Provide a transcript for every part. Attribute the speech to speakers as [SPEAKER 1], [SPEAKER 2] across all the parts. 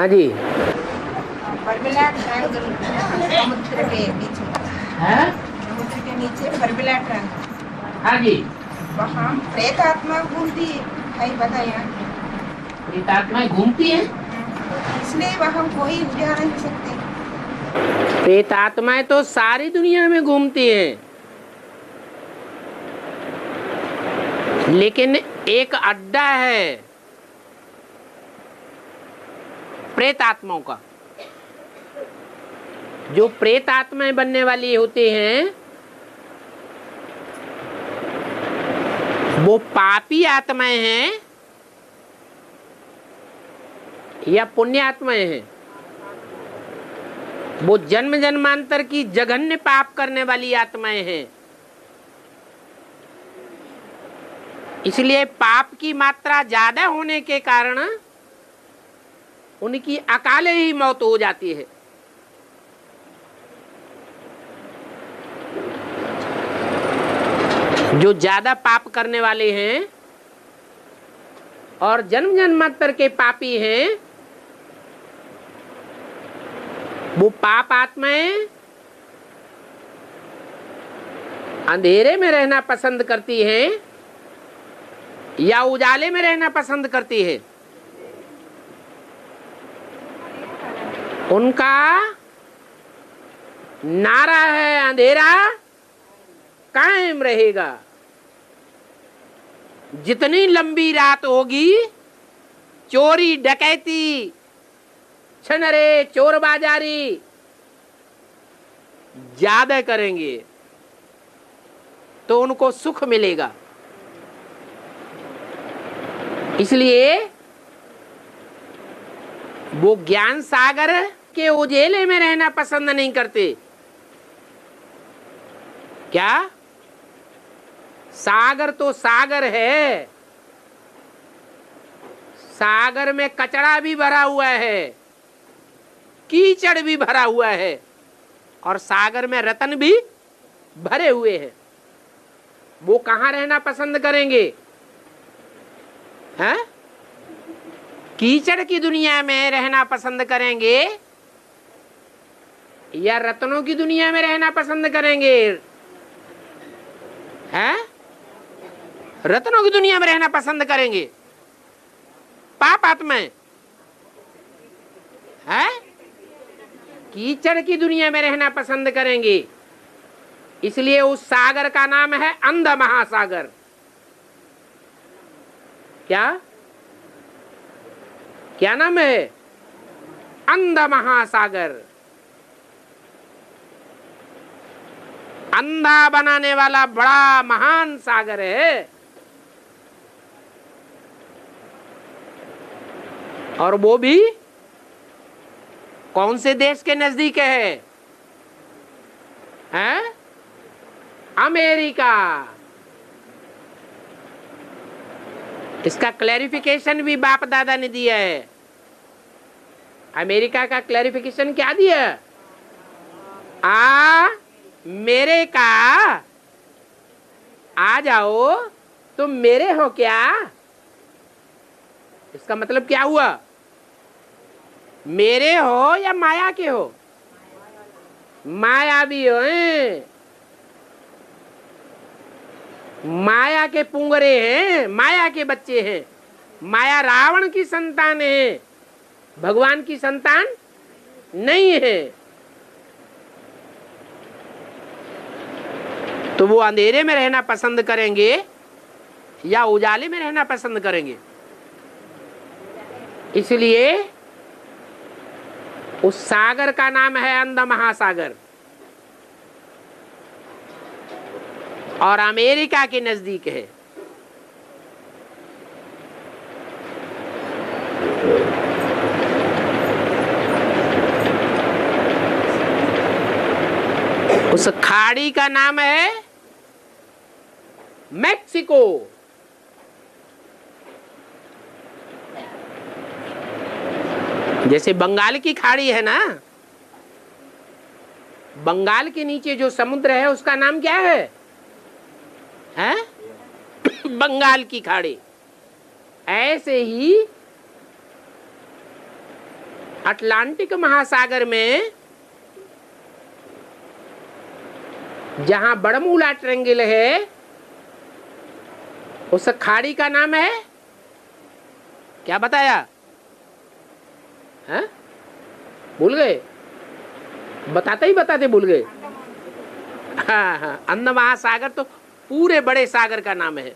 [SPEAKER 1] हाँ जी।
[SPEAKER 2] बर्मिला ट्रायंगल समुद्र के बीच में,
[SPEAKER 1] हाँ
[SPEAKER 2] समुद्र के नीचे बर्मिला ट्रायंगल,
[SPEAKER 1] हाँ जी।
[SPEAKER 2] वहाँ प्रेत आत्मा घूमती है, बताया।
[SPEAKER 1] प्रेत आत्माएं घूमती हैं,
[SPEAKER 2] इसलिए वहाँ कोई जा नहीं सकते।
[SPEAKER 1] प्रेत आत्माएं तो सारी दुनिया में घूमती हैं, लेकिन एक अड्डा है प्रेत आत्माओं का। जो प्रेत आत्माएं बनने वाली होती हैं वो पापी आत्माएं हैं या पुण्य आत्माएं हैं। वो जन्म जन्मांतर की जघन्य पाप करने वाली आत्माएं हैं। इसलिए पाप की मात्रा ज्यादा होने के कारण उनकी अकाले ही मौत हो जाती है। जो ज्यादा पाप करने वाले हैं और जन्म जन्मांतर के पापी हैं, वो पाप आत्माएं अंधेरे में रहना पसंद करती हैं या उजाले में रहना पसंद करती है। उनका नारा है अंधेरा कायम रहेगा। जितनी लंबी रात होगी चोरी डकैती छनरे चोर बाजारी ज्यादा करेंगे तो उनको सुख मिलेगा। इसलिए वो ज्ञान सागर के उजेले में रहना पसंद नहीं करते। क्या सागर तो सागर है, सागर में कचरा भी भरा हुआ है, कीचड़ भी भरा हुआ है और सागर में रतन भी भरे हुए हैं। वो कहां रहना पसंद करेंगे? हैं? कीचड़ की दुनिया में रहना पसंद करेंगे या रत्नों की दुनिया में रहना पसंद करेंगे? हैं? रत्नों की दुनिया में रहना पसंद करेंगे पाप आत्माएं, हैं? कीचड़ की दुनिया में रहना पसंद करेंगे। इसलिए उस सागर का नाम है अंध महासागर। क्या क्या नाम है? अंध महासागर। अंधा बनाने वाला बड़ा महान सागर है। और वो भी कौन से देश के नजदीक है? हैं? अमेरिका। इसका क्लैरिफिकेशन भी बाप दादा ने दिया है। अमेरिका का क्लैरिफिकेशन क्या दिया? मेरे का आ जाओ, तुम मेरे हो क्या? इसका मतलब क्या हुआ? मेरे हो या माया के हो? माया भी हो, माया के पुंगरे हैं, माया के बच्चे हैं। माया रावण की संतान है, भगवान की संतान नहीं है। तो वो अंधेरे में रहना पसंद करेंगे या उजाले में रहना पसंद करेंगे? इसलिए उस सागर का नाम है अंध महासागर और अमेरिका के नजदीक है। उस खाड़ी का नाम है मैक्सिको। जैसे बंगाल की खाड़ी है ना, बंगाल के नीचे जो समुद्र है उसका नाम क्या है? हैं? बंगाल की खाड़ी। ऐसे ही अटलांटिक महासागर में जहां बरमूला ट्रायंगल है, उस खाड़ी का नाम है क्या बताया? हैं? भूल गए? बताते ही बताते भूल गए। हाँ, अंड महासागर तो पूरे बड़े सागर का नाम है,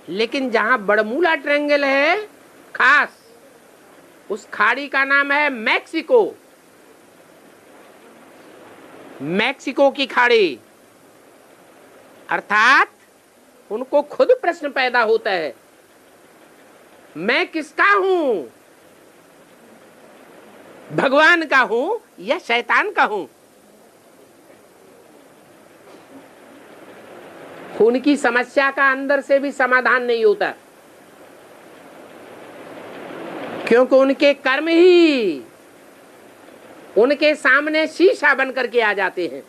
[SPEAKER 1] लेकिन जहां बरमूला ट्रायंगल है खास, उस खाड़ी का नाम है मैक्सिको। मैक्सिको की खाड़ी। अर्थात उनको खुद प्रश्न पैदा होता है, मैं किसका हूं? भगवान का हूं या शैतान का हूं? उनकी समस्या का अंदर से भी समाधान नहीं होता, क्योंकि उनके कर्म ही उनके सामने शीशा बन करके आ जाते हैं।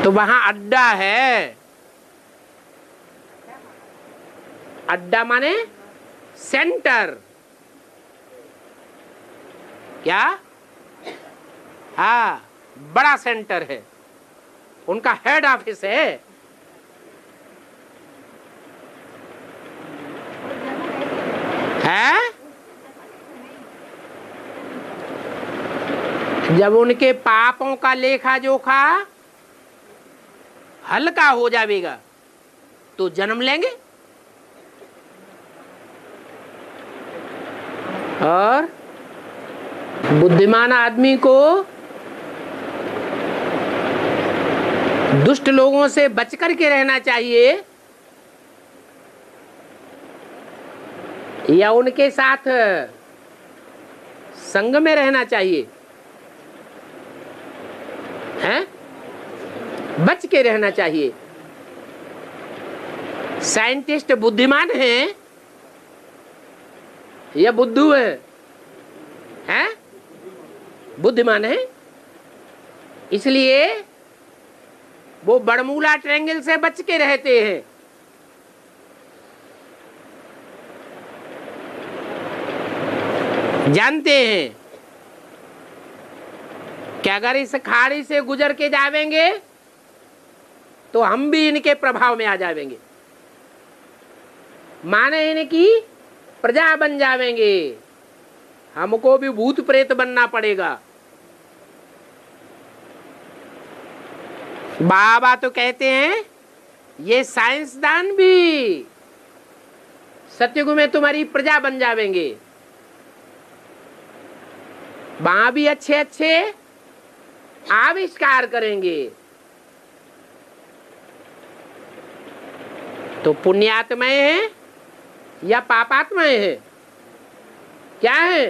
[SPEAKER 1] तो वहां अड्डा है। अड्डा माने सेंटर। क्या? हाँ, बड़ा सेंटर है, उनका हेड ऑफिस है। जब उनके पापों का लेखा जोखा हल्का हो जाएगा तो जन्म लेंगे, और बुद्धिमान आदमी को दुष्ट लोगों से बच करके रहना चाहिए या उनके साथ संग में रहना चाहिए? हैं? बच के रहना चाहिए। साइंटिस्ट बुद्धिमान हैं या बुद्धू हैं? हैं? बुद्धिमान हैं, इसलिए वो बरमूला ट्रायंगल से बच के रहते हैं। जानते हैं कि अगर इस खाड़ी से गुजर के जावेंगे तो हम भी इनके प्रभाव में आ जावेंगे, माने इनकी प्रजा बन जावेंगे, हमको भी भूत प्रेत बनना पड़ेगा। बाबा तो कहते हैं ये साइंसदान भी सत्युग में तुम्हारी प्रजा बन जावेंगे, वहां भी अच्छे अच्छे आविष्कार करेंगे। तो पुण्यात्मय है या पापात्मय है? क्या है?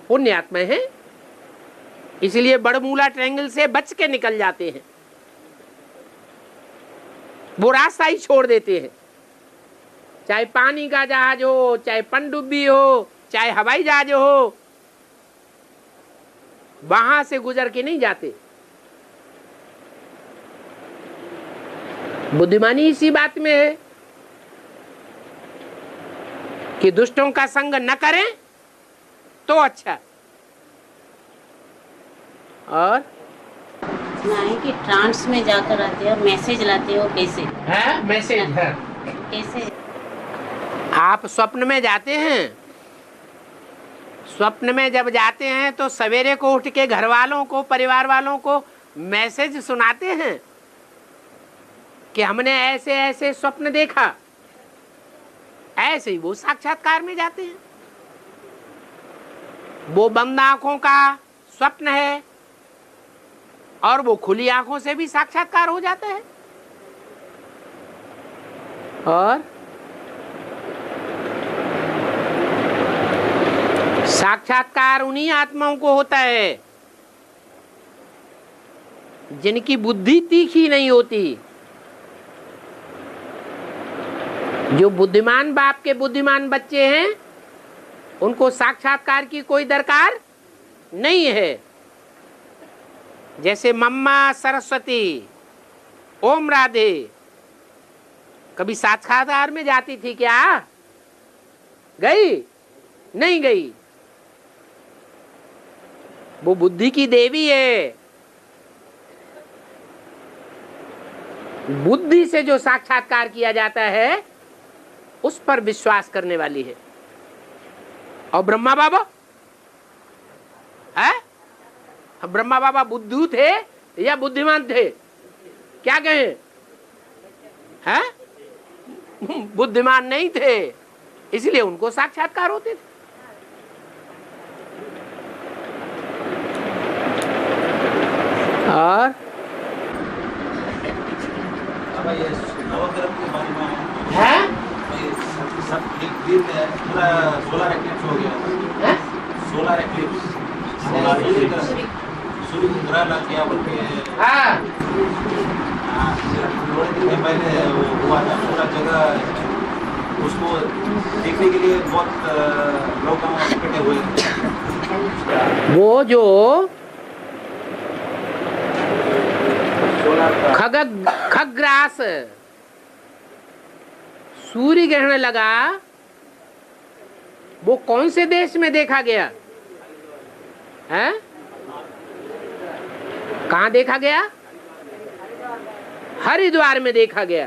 [SPEAKER 1] पुण्यात्मय है, इसलिए बरमूला ट्रायंगल से बच के निकल जाते हैं, वो रास्ता ही छोड़ देते हैं। चाहे पानी का जहाज हो, चाहे पनडुब्बी हो, चाहे हवाई जहाज हो, वहां से गुजर के नहीं जाते। बुद्धिमानी इसी बात में है कि दुष्टों का संग न करें तो अच्छा। और
[SPEAKER 3] कि ट्रांस में जाकर आते हो, मैसेज लाते हो, कैसे
[SPEAKER 1] है? मैसेज है
[SPEAKER 3] कैसे?
[SPEAKER 1] आप स्वप्न में जाते हैं, स्वप्न में जब जाते हैं तो सवेरे को उठ के घर वालों को, परिवार वालों को मैसेज सुनाते हैं कि हमने ऐसे ऐसे स्वप्न देखा। ऐसे ही वो साक्षात्कार में जाते हैं। वो बंद आंखों का स्वप्न है और वो खुली आंखों से भी साक्षात्कार हो जाता है। और साक्षात्कार उन्हीं आत्माओं को होता है जिनकी बुद्धि तीखी नहीं होती। जो बुद्धिमान बाप के बुद्धिमान बच्चे हैं उनको साक्षात्कार की कोई दरकार नहीं है। जैसे मम्मा सरस्वती, ओम राधे, कभी साक्षात्कार में जाती थी क्या? गई? नहीं गई। वो बुद्धि की देवी है। बुद्धि से जो साक्षात्कार किया जाता है उस पर विश्वास करने वाली है। और ब्रह्मा बाबा है? ब्रह्मा बाबा बुद्धू थे या बुद्धिमान थे? क्या कहें? हैं? बुद्धिमान नहीं थे, इसलिए उनको साक्षात्कार होते थे। और है?
[SPEAKER 4] सोलर एक्लिप्स हो गया। सोलर एक्लिप्स, सूर्य की ग्रह लग गया बोल के थोड़े दिन पहले वो हुआ था। पूरा जगह उसको देखने के लिए बहुत लोग इकट्ठे हुए थे।
[SPEAKER 1] वो जो खग्रास सूर्य ग्रहण लगा, वो कौन से देश में देखा गया है? कहां देखा गया? हरिद्वार में देखा गया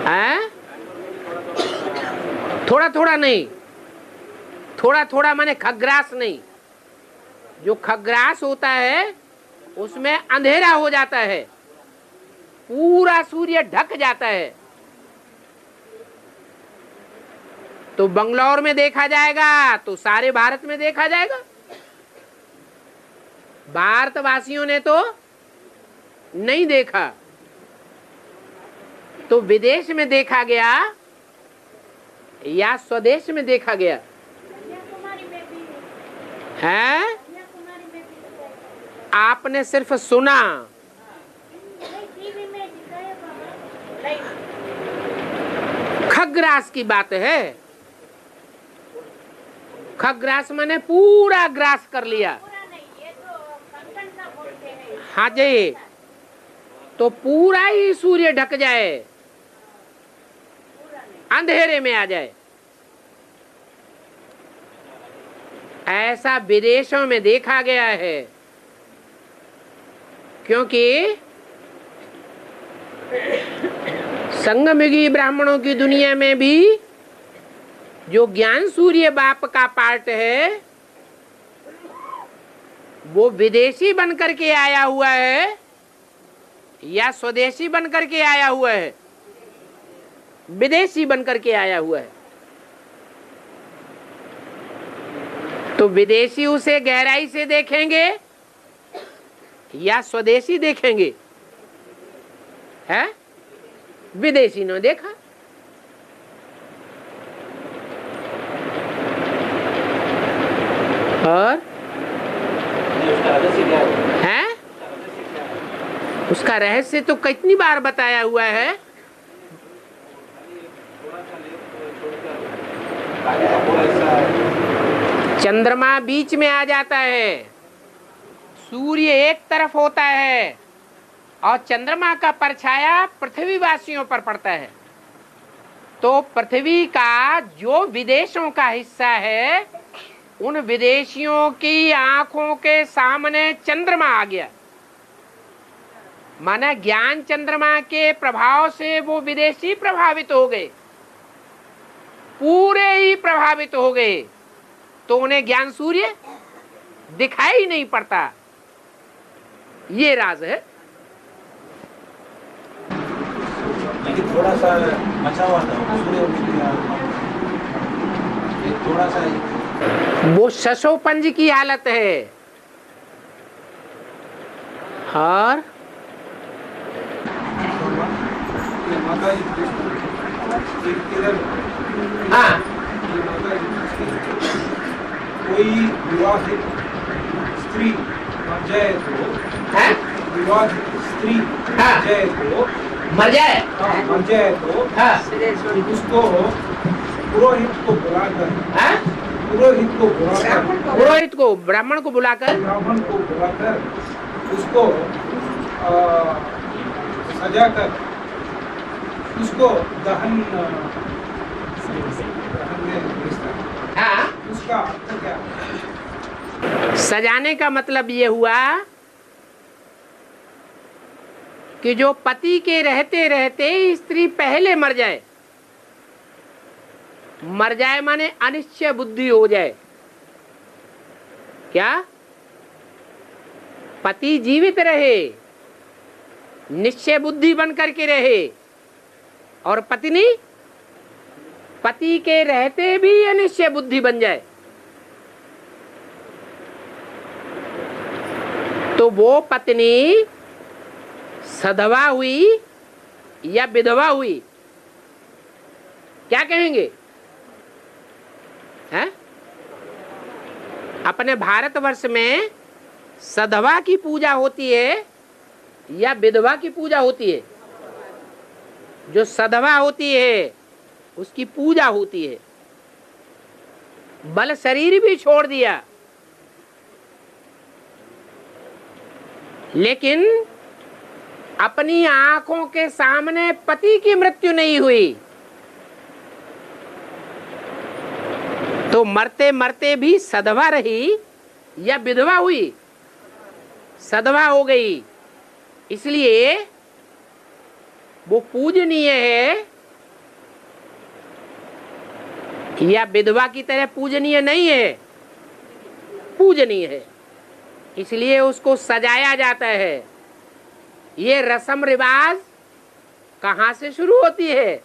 [SPEAKER 1] है? थोड़ा थोड़ा नहीं, थोड़ा थोड़ा माने खग्रास नहीं। जो खग्रास होता है उसमें अंधेरा हो जाता है, पूरा सूर्य ढक जाता है। तो बंगलौर में देखा जाएगा तो सारे भारत में देखा जाएगा। भारतवासियों ने तो नहीं देखा, तो विदेश में देखा गया या स्वदेश में देखा गया है? आपने सिर्फ सुना, खग्रास की बात है। खग्रास माने पूरा ग्रास कर लिया। हाँ जी, तो पूरा ही सूर्य ढक जाए, अंधेरे में आ जाए, ऐसा विदेशों में देखा गया है। क्योंकि संगमयुगी ब्राह्मणों की दुनिया में भी जो ज्ञान सूर्य बाप का पार्ट है वो विदेशी बनकर के आया हुआ है या स्वदेशी बनकर के आया हुआ है? विदेशी बनकर के आया हुआ है। तो विदेशी उसे गहराई से देखेंगे या स्वदेशी देखेंगे? है? विदेशी ने देखा। और है उसका रहस्य तो कितनी बार बताया हुआ है। चंद्रमा बीच में आ जाता है, सूर्य एक तरफ होता है और चंद्रमा का परछाया पृथ्वी वासियों पर पड़ता है। तो पृथ्वी का जो विदेशों का हिस्सा है उन विदेशियों की आंखों के सामने चंद्रमा आ गया। माना ज्ञान चंद्रमा के प्रभाव से वो विदेशी प्रभावित हो गए, पूरे ही प्रभावित हो गए। तो उन्हें ज्ञान सूर्य दिखाई नहीं पड़ता। ये राज है।
[SPEAKER 4] लेकिन थोड़ा सा बचा हुआ था सूर्य, थोड़ा सा
[SPEAKER 1] वो शशोपंज की हालत है। और हाँ,
[SPEAKER 4] कोई विवाहित स्त्री मर जाए तो,
[SPEAKER 1] है?
[SPEAKER 4] विवाहित स्त्री
[SPEAKER 1] हाँ।
[SPEAKER 4] मर जाए तो,
[SPEAKER 1] मर जाए,
[SPEAKER 4] मर जाए तो
[SPEAKER 1] हाँ,
[SPEAKER 4] उसको पुरोहित को बुलाकर,
[SPEAKER 1] हाँ?
[SPEAKER 4] पुरोहित को बुलाकर,
[SPEAKER 1] पुरोहित को, ब्राह्मण को बुलाकर,
[SPEAKER 4] ब्राह्मण को बुलाकर उसको
[SPEAKER 5] सजा कर उसको दहन में भेजता है।
[SPEAKER 1] हाँ,
[SPEAKER 5] उसका अर्थ क्या?
[SPEAKER 1] सजाने का मतलब ये हुआ कि जो पति के रहते रहते स्त्री पहले मर जाए, मर जाए माने अनिश्चय बुद्धि हो जाए। क्या? पति जीवित रहे, निश्चय बुद्धि बन करके रहे, और पत्नी पति के रहते भी अनिश्चय बुद्धि बन जाए, तो वो पत्नी सधवा हुई या विधवा हुई, क्या कहेंगे? हैं? अपने भारतवर्ष में सधवा की पूजा होती है या विधवा की पूजा होती है? जो सधवा होती है उसकी पूजा होती है। बल शरीर भी छोड़ दिया, लेकिन अपनी आंखों के सामने पति की मृत्यु नहीं हुई, तो मरते मरते भी सधवा रही या विधवा हुई? सधवा हो गई। इसलिए वो पूजनीय है या विधवा की तरह पूजनीय नहीं है? पूजनीय है, इसलिए उसको सजाया जाता है। ये रस्म रिवाज कहां से शुरू होती है?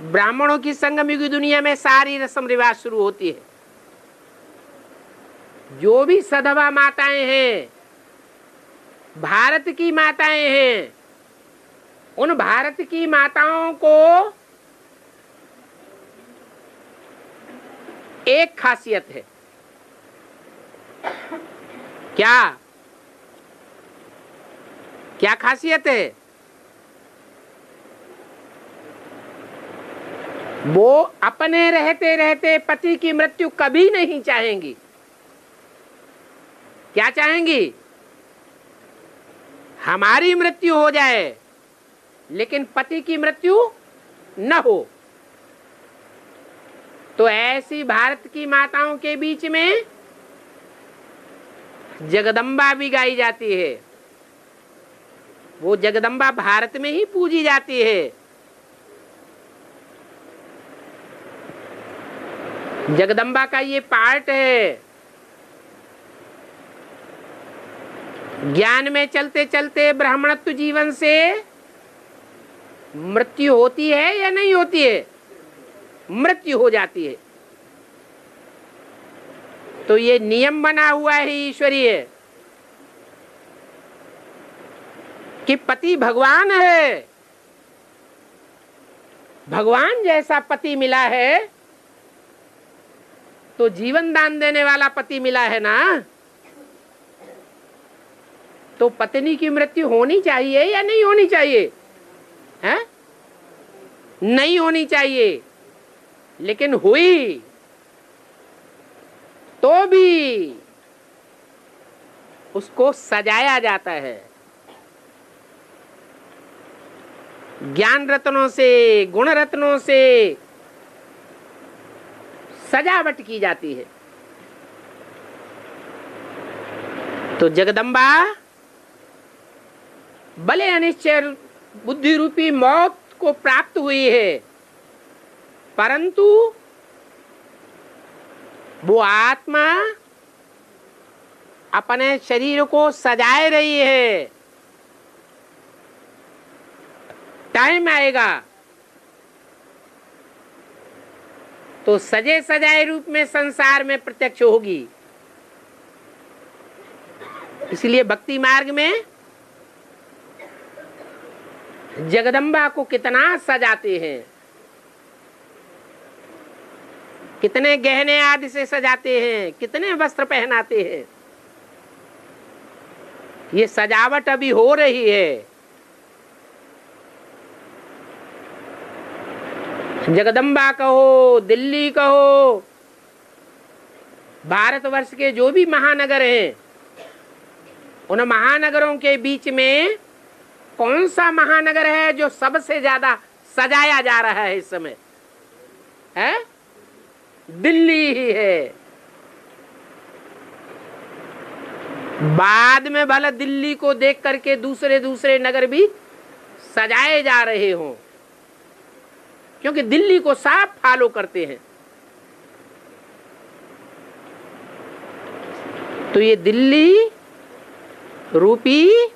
[SPEAKER 1] ब्राह्मणों की संगम युगी दुनिया में सारी रस्म रिवाज शुरू होती है। जो भी सधवा माताएं हैं, भारत की माताएं हैं, उन भारत की माताओं को एक खासियत है। क्या? क्या खासियत है? वो अपने रहते रहते पति की मृत्यु कभी नहीं चाहेंगी। क्या चाहेंगी? हमारी मृत्यु हो जाए लेकिन पति की मृत्यु न हो। तो ऐसी भारत की माताओं के बीच में जगदम्बा भी गाई जाती है। वो जगदम्बा भारत में ही पूजी जाती है। जगदम्बा का ये पार्ट है। ज्ञान में चलते चलते ब्राह्मणत्व जीवन से मृत्यु होती है या नहीं होती है? मृत्यु हो जाती है। तो ये नियम बना हुआ है ईश्वरीय कि पति भगवान है। भगवान जैसा पति मिला है तो जीवन दान देने वाला पति मिला है ना, तो पत्नी की मृत्यु होनी चाहिए या नहीं होनी चाहिए? है? नहीं होनी चाहिए, लेकिन हुई तो भी उसको सजाया जाता है। ज्ञान रत्नों से, गुण रत्नों से सजावट की जाती है। तो जगदम्बा भले अनिश्चय बुद्धि रूपी मौत को प्राप्त हुई है, परंतु वो आत्मा अपने शरीर को सजाए रही है। टाइम आएगा तो सजे सजाए रूप में संसार में प्रत्यक्ष होगी। इसलिए भक्ति मार्ग में जगदम्बा को कितना सजाते हैं, कितने गहने आदि से सजाते हैं, कितने वस्त्र पहनाते हैं। ये सजावट अभी हो रही है। जगदम्बा कहो, दिल्ली कहो, भारतवर्ष के जो भी महानगर हैं, उन महानगरों के बीच में कौन सा महानगर है जो सबसे ज्यादा सजाया जा रहा है इस समय? है दिल्ली ही है। बाद में भला दिल्ली को देख करके दूसरे दूसरे नगर भी सजाए जा रहे हों, क्योंकि दिल्ली को साफ फॉलो करते हैं। तो ये दिल्ली रूपी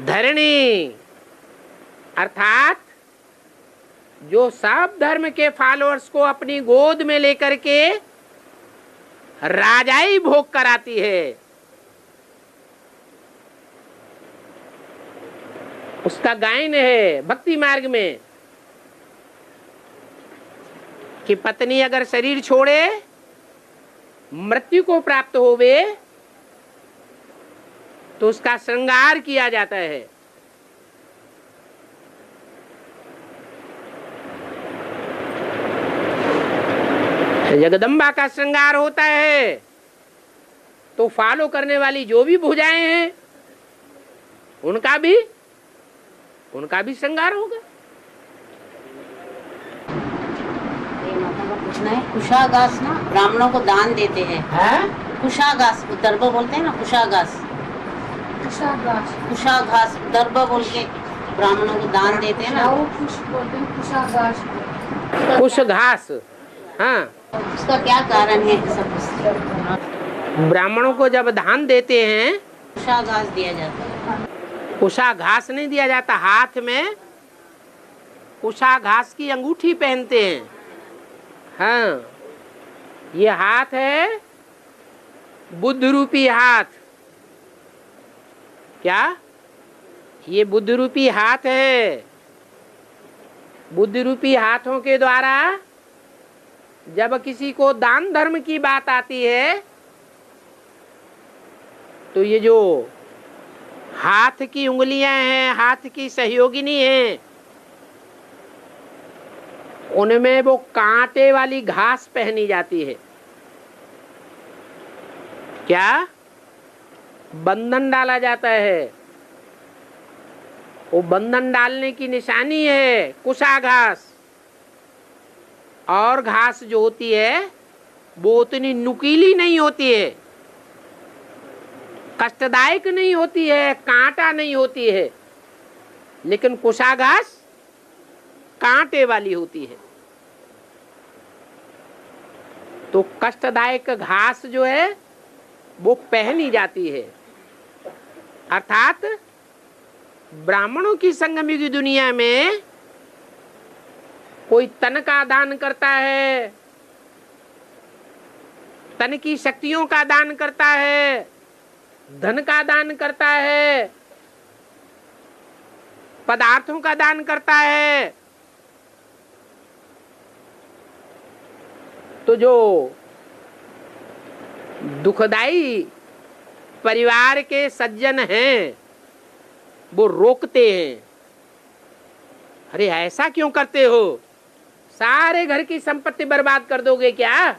[SPEAKER 1] धरणी, अर्थात जो सब धर्म के फॉलोअर्स को अपनी गोद में लेकर के राजाई भोग कराती है, उसका गायन है भक्ति मार्ग में कि पत्नी अगर शरीर छोड़े, मृत्यु को प्राप्त होवे, तो उसका श्रृंगार किया जाता है। जगदम्बा का श्रृंगार होता है, तो फॉलो करने वाली जो भी भुजाएं हैं उनका भी श्रृंगार होगा।
[SPEAKER 3] पूछना है, कुशाघास ना ब्राह्मणों को दान देते हैं। कुशाघास दर्भ बोलते हैं ना, कुशाघास दर्भ बोल के ब्राह्मणों को दान देते हैं ना,
[SPEAKER 1] कुश घास। हाँ,
[SPEAKER 3] उसका क्या कारण है? सब
[SPEAKER 1] ब्राह्मणों को जब दान देते हैं
[SPEAKER 3] कुशाघास दिया जाता है।
[SPEAKER 1] कुशा घास नहीं दिया जाता, हाथ में कुशा घास की अंगूठी पहनते हैं। हाँ, ये हाथ है बुद्ध रूपी हाथ। क्या ये बुद्ध रूपी हाथ है? बुद्ध रूपी हाथों के द्वारा जब किसी को दान धर्म की बात आती है, तो ये जो हाथ की उंगलियां हैं, हाथ की सहयोगिनी हैं, उनमें वो कांटे वाली घास पहनी जाती है। क्या बंधन डाला जाता है? वो बंधन डालने की निशानी है कुशा घास। और घास जो होती है वो उतनी नुकीली नहीं होती है, कष्टदायक नहीं होती है, कांटा नहीं होती है, लेकिन कुशा घास कांटे वाली होती है। तो कष्टदायक घास जो है वो पहनी जाती है। अर्थात ब्राह्मणों की संगमयुगी दुनिया में कोई तन का दान करता है, तन की शक्तियों का दान करता है, धन का दान करता है, पदार्थों का दान करता है, तो जो दुखदाई परिवार के सज्जन हैं वो रोकते हैं। अरे ऐसा क्यों करते हो? सारे घर की संपत्ति बर्बाद कर दोगे क्या?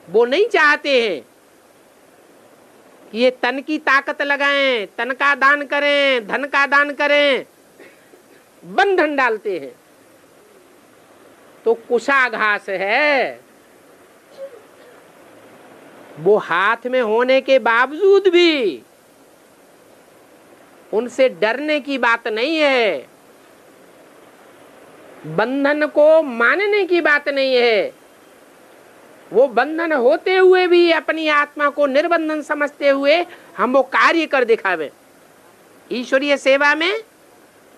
[SPEAKER 1] वो नहीं चाहते हैं कि ये तन की ताकत लगाएं, तन का दान करें, धन का दान करें, बंधन डालते हैं। तो कुशा घास है, वो हाथ में होने के बावजूद भी उनसे डरने की बात नहीं है, बंधन को मानने की बात नहीं है। वो बंधन होते हुए भी अपनी आत्मा को निर्बंधन समझते हुए हम वो कार्य कर दिखावे, ईश्वरीय सेवा में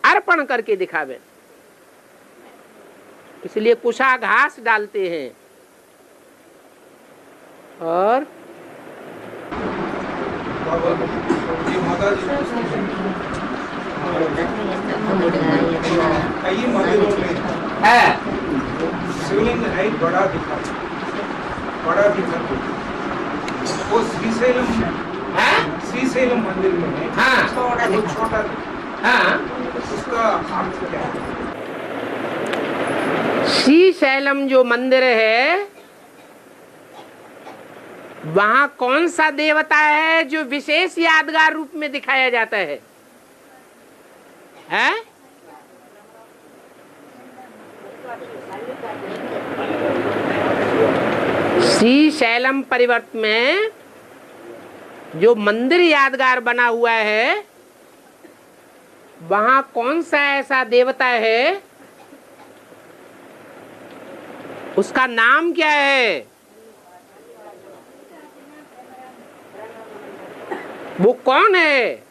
[SPEAKER 1] अर्पण करके दिखावे। इसलिए कुशा घास डालते हैं। और
[SPEAKER 5] शिवलिंग है बड़ा दिखा वो श्रीशैलम मंदिर में है।
[SPEAKER 1] हाँ,
[SPEAKER 5] छोटा
[SPEAKER 1] हाँ,
[SPEAKER 5] उसका अर्थ क्या है?
[SPEAKER 1] श्रीशैलम जो मंदिर है वहां कौन सा देवता है जो विशेष यादगार रूप में दिखाया जाता है? हैं? श्री शैलम परिवर्त में जो मंदिर यादगार बना हुआ है, वहां कौन सा ऐसा देवता है, उसका नाम क्या है? वो कौन है?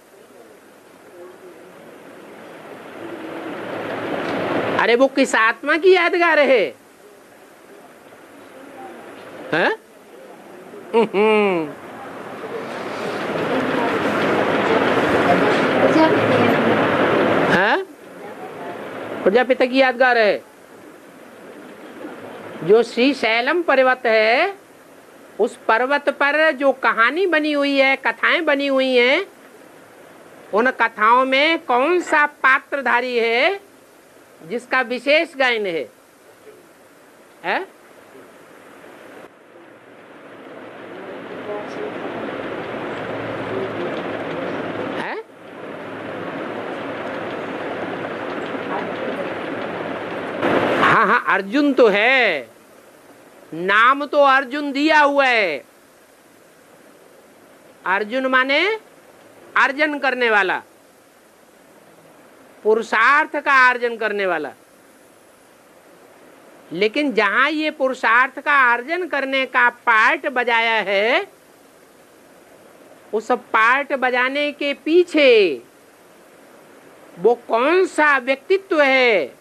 [SPEAKER 1] अरे वो किस आत्मा की यादगार है? हैं? हैं? प्रजापिता की यादगार है। जो श्री शैलम पर्वत है, उस पर्वत पर जो कहानी बनी हुई है, कथाएं बनी हुई हैं, उन कथाओं में कौन सा पात्रधारी है जिसका विशेष गायन है? है? है? हाँ हाँ, अर्जुन तो है, नाम तो अर्जुन दिया हुआ है। अर्जुन माने अर्जन करने वाला, पुरुषार्थ का अर्जन करने वाला। लेकिन जहां ये पुरुषार्थ का अर्जन करने का पार्ट बजाया है, उस पार्ट बजाने के पीछे वो कौन सा व्यक्तित्व है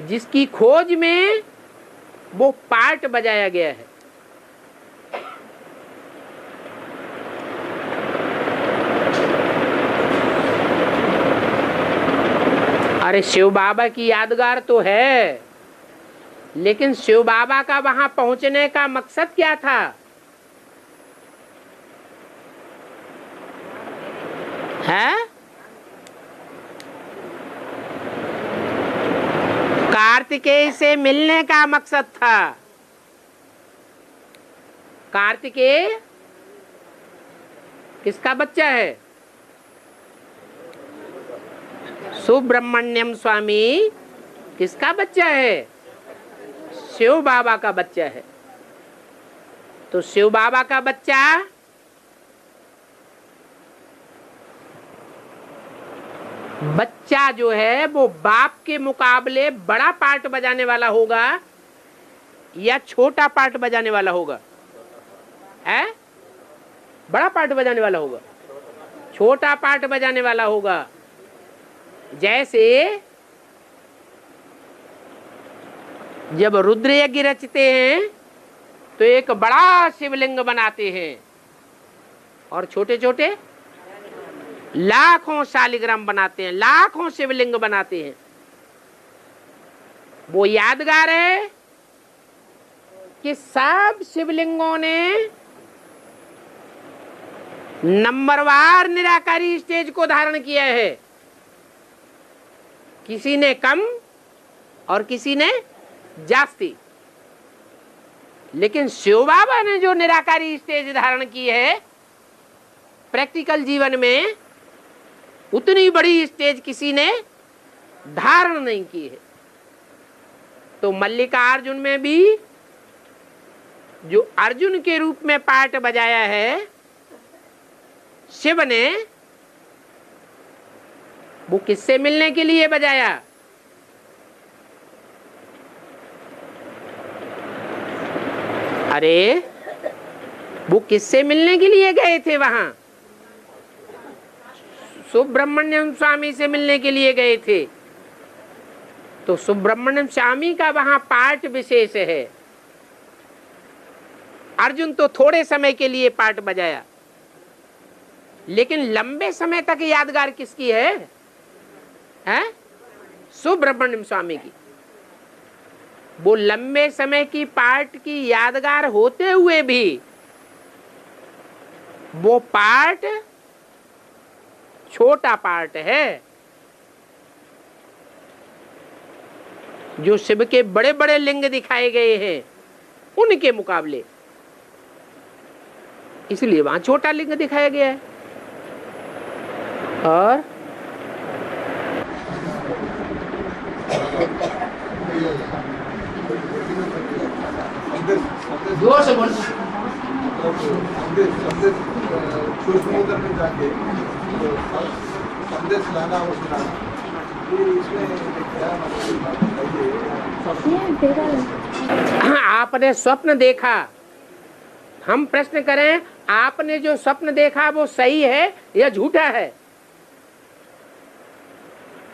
[SPEAKER 1] जिसकी खोज में वो पार्ट बजाया गया है? अरे शिव बाबा की यादगार तो है, लेकिन शिव बाबा का वहां पहुंचने का मकसद क्या था? है? कार्तिकेय से मिलने का मकसद था। कार्तिकेय किसका बच्चा है? सुब्रमण्यम स्वामी किसका बच्चा है? शिव बाबा का बच्चा है। तो शिव बाबा का बच्चा जो है वो बाप के मुकाबले बड़ा पार्ट बजाने वाला होगा या छोटा पार्ट बजाने वाला होगा? है? बड़ा पार्ट बजाने वाला होगा, छोटा पार्ट बजाने वाला होगा। जैसे जब रुद्र यज्ञ रचते हैं तो एक बड़ा शिवलिंग बनाते हैं और छोटे छोटे लाखों शालिग्राम बनाते हैं, लाखों शिवलिंग बनाते हैं। वो यादगार है कि सब शिवलिंगों ने नंबरवार निराकारी स्टेज को धारण किया है। किसी ने कम और किसी ने जास्ती, लेकिन शिव बाबा ने जो निराकारी स्टेज धारण की है प्रैक्टिकल जीवन में, उतनी बड़ी स्टेज किसी ने धारण नहीं की है। तो मल्लिकार्जुन में भी जो अर्जुन के रूप में पार्ट बजाया है शिव ने, वो किससे मिलने के लिए बजाया? अरे वो किससे मिलने के लिए गए थे? वहां सुब्रमण्यम स्वामी से मिलने के लिए गए थे। तो सुब्रमण्यम स्वामी का वहां पार्ट विशेष है। अर्जुन तो थोड़े समय के लिए पार्ट बजाया, लेकिन लंबे समय तक यादगार किसकी है? हैं? सुब्रमण्यम स्वामी की। वो लंबे समय की पार्ट की यादगार होते हुए भी वो पार्ट छोटा पार्ट है। जो शिव के बड़े बड़े लिंग दिखाए गए हैं उनके मुकाबले इसलिए वहां छोटा लिंग दिखाया गया है। और जोर से बोल।
[SPEAKER 5] संदेश सूक्ष्म में जाके संदेश लाना और सुनाना, ये इसमें क्या मतलब?
[SPEAKER 1] आपने स्वप्न देखा, हम प्रश्न करें आपने जो स्वप्न देखा वो सही है या झूठा है?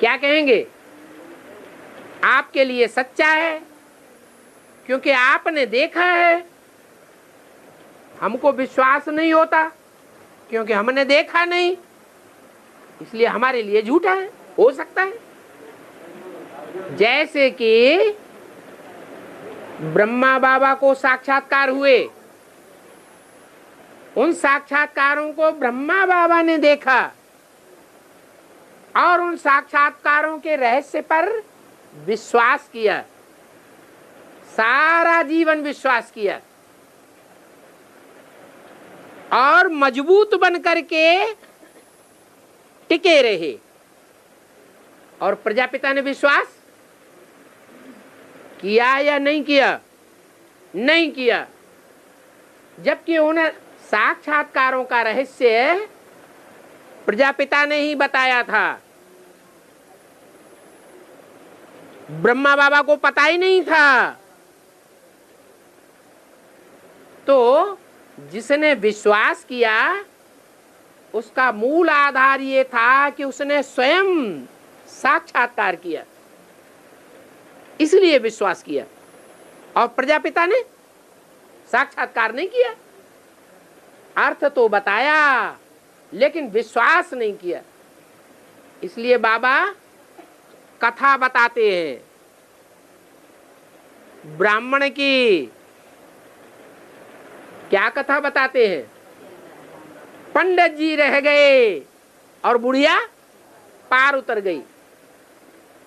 [SPEAKER 1] क्या कहेंगे? आपके लिए सच्चा है क्योंकि आपने देखा है। हमको विश्वास नहीं होता क्योंकि हमने देखा नहीं, इसलिए हमारे लिए झूठा है। हो सकता है जैसे कि ब्रह्मा बाबा को साक्षात्कार हुए, उन साक्षात्कारों को ब्रह्मा बाबा ने देखा और उन साक्षात्कारों के रहस्य पर विश्वास किया, सारा जीवन विश्वास किया और मजबूत बन करके टिके रहे। और प्रजापिता ने विश्वास किया या नहीं किया? नहीं किया, जबकि उन्हें साक्षात्कारों का रहस्य प्रजापिता ने ही बताया था। ब्रह्मा बाबा को पता ही नहीं था। तो जिसने विश्वास किया उसका मूल आधार ये था कि उसने स्वयं साक्षात्कार किया, इसलिए विश्वास किया। और प्रजापिता ने साक्षात्कार नहीं किया, अर्थ तो बताया लेकिन विश्वास नहीं किया। इसलिए बाबा कथा बताते हैं ब्राह्मण की। क्या कथा बताते हैं? पंडित जी रह गए और बुढ़िया पार उतर गई।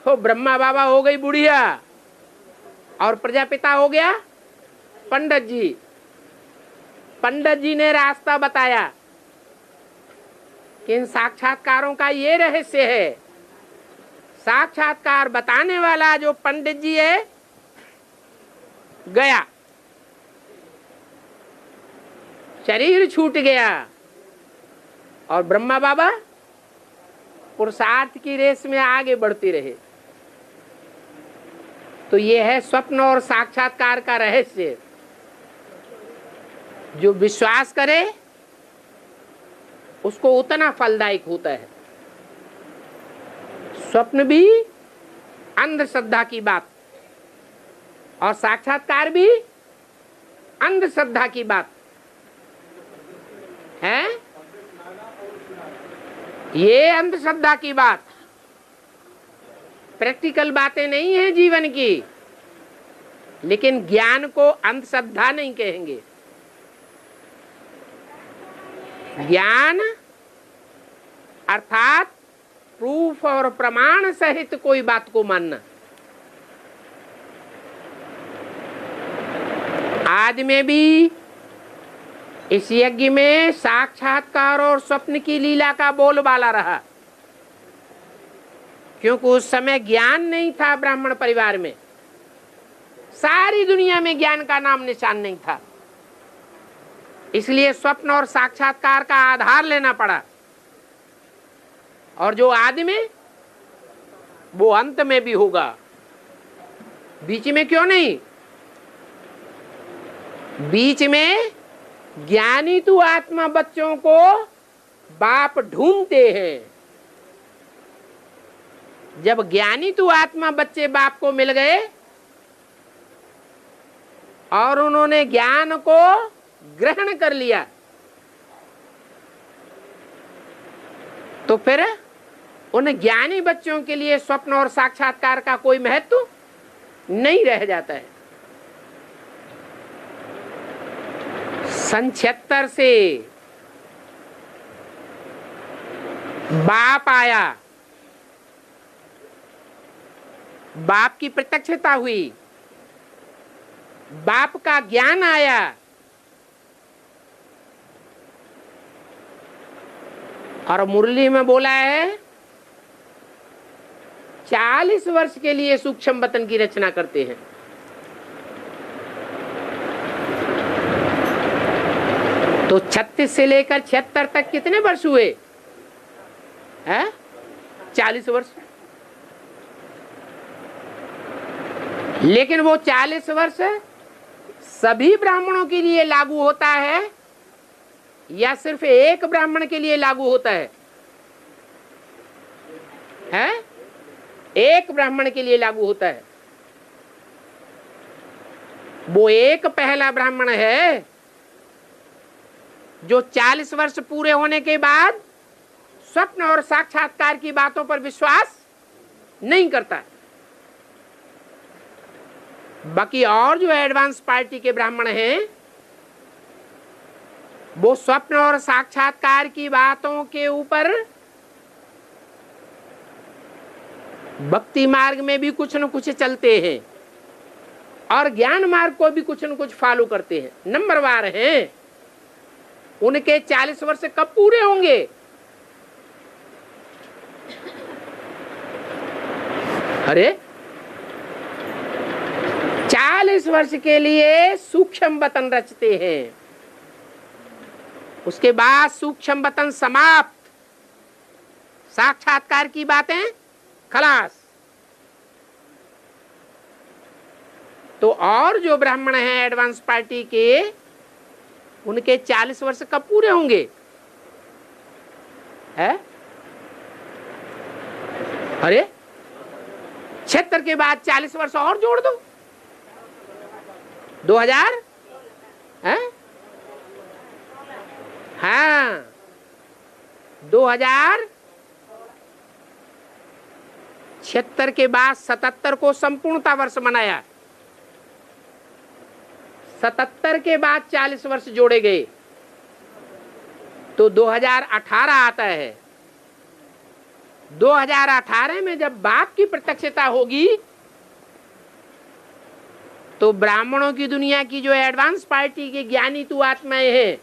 [SPEAKER 1] तो ब्रह्मा बाबा हो गई बुढ़िया और प्रजापिता हो गया पंडित जी। पंडित जी ने रास्ता बताया कि इन साक्षात्कारों का ये रहस्य है। साक्षात्कार बताने वाला जो पंडित जी है गया, शरीर छूट गया और ब्रह्मा बाबा पुरुषार्थ की रेस में आगे बढ़ते रहे। तो ये है स्वप्न और साक्षात्कार का रहस्य। जो विश्वास करे उसको उतना फलदायक होता है। स्वप्न भी अंधश्रद्धा की बात और साक्षात्कार भी अंधश्रद्धा की बात है। ये अंधश्रद्धा की बात, प्रैक्टिकल बातें नहीं है जीवन की, लेकिन ज्ञान को अंधश्रद्धा नहीं कहेंगे। ज्ञान अर्थात प्रूफ और प्रमाण सहित कोई बात को मानना। आज में भी इस यज्ञ में साक्षात्कार और स्वप्न की लीला का बोलबाला रहा, क्योंकि उस समय ज्ञान नहीं था ब्राह्मण परिवार में। सारी दुनिया में ज्ञान का नाम निशान नहीं था, इसलिए स्वप्न और साक्षात्कार का आधार लेना पड़ा। और जो आदि में वो अंत में भी होगा, बीच में क्यों नहीं? बीच में ज्ञानी तू आत्मा बच्चों को बाप ढूंढते हैं। जब ज्ञानी तू आत्मा बच्चे बाप को मिल गए और उन्होंने ज्ञान को ग्रहण कर लिया, तो फिर उन ज्ञानी बच्चों के लिए स्वप्न और साक्षात्कार का कोई महत्व नहीं रह जाता है। सन 76 से बाप आया, बाप की प्रत्यक्षता हुई, बाप का ज्ञान आया और मुरली में बोला है 40 वर्ष के लिए सूक्ष्म वतन की रचना करते हैं। तो 36 से लेकर 76 तक कितने वर्ष हुए हैं? 40 वर्ष। लेकिन वो 40 वर्ष सभी ब्राह्मणों के लिए लागू होता है या सिर्फ एक ब्राह्मण के लिए लागू होता है? हैं? एक ब्राह्मण के लिए लागू होता है। वो एक पहला ब्राह्मण है जो 40 वर्ष पूरे होने के बाद स्वप्न और साक्षात्कार की बातों पर विश्वास नहीं करता। बाकी और जो एडवांस पार्टी के ब्राह्मण हैं वो स्वप्न और साक्षात्कार की बातों के ऊपर भक्ति मार्ग में भी कुछ न कुछ चलते हैं और ज्ञान मार्ग को भी कुछ न कुछ फॉलो करते हैं, नंबरवार हैं। उनके 40 वर्ष कब पूरे होंगे? अरे 40 वर्ष के लिए सूक्ष्म वतन रचते हैं, उसके बाद सूक्ष्म वतन समाप्त, साक्षात्कार की बातें खलास। तो और जो ब्राह्मण हैं एडवांस पार्टी के, उनके 40 वर्ष कब पूरे होंगे? है? अरे 76 के बाद 40 वर्ष और जोड़ दो, 2000 है? हाँ, 2076 के बाद 77 को संपूर्णता वर्ष मनाया। 77 के बाद 40 वर्ष जोड़े गए तो 2018 आता है। 2018 में जब बाप की प्रत्यक्षता होगी तो ब्राह्मणों की दुनिया की जो एडवांस पार्टी के ज्ञानी तु आत्माएं हैं,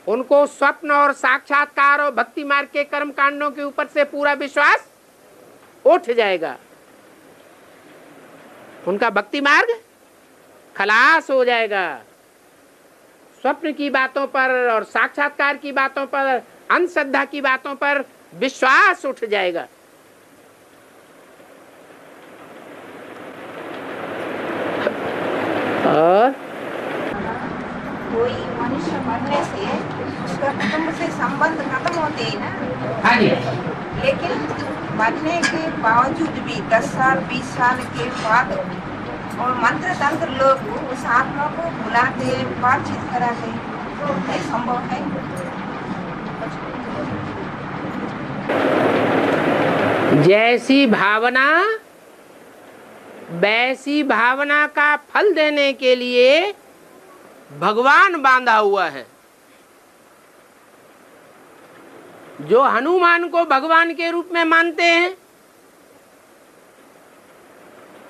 [SPEAKER 1] उनको स्वप्न और साक्षात्कार और भक्ति मार्ग के कर्म कांडों के ऊपर से पूरा विश्वास उठ जाएगा। उनका भक्ति मार्ग खलास हो जाएगा। स्वप्न की बातों पर और साक्षात्कार की बातों पर, अंधश्रद्धा की बातों पर विश्वास उठ जाएगा। और
[SPEAKER 2] कोई मनुष्य मरने से उसका कुटुंब से संबंध खत्म होते हैं ना।
[SPEAKER 1] हाँ जी।
[SPEAKER 2] लेकिन मरने के बावजूद भी 10 साल 20 साल के बाद और मंत्र तंत्र लोग उस आत्मा को बुलाते, बातचीत कराते, तो ये संभव है।
[SPEAKER 1] जैसी भावना वैसी भावना का फल देने के लिए भगवान बांधा हुआ है। जो हनुमान को भगवान के रूप में मानते हैं,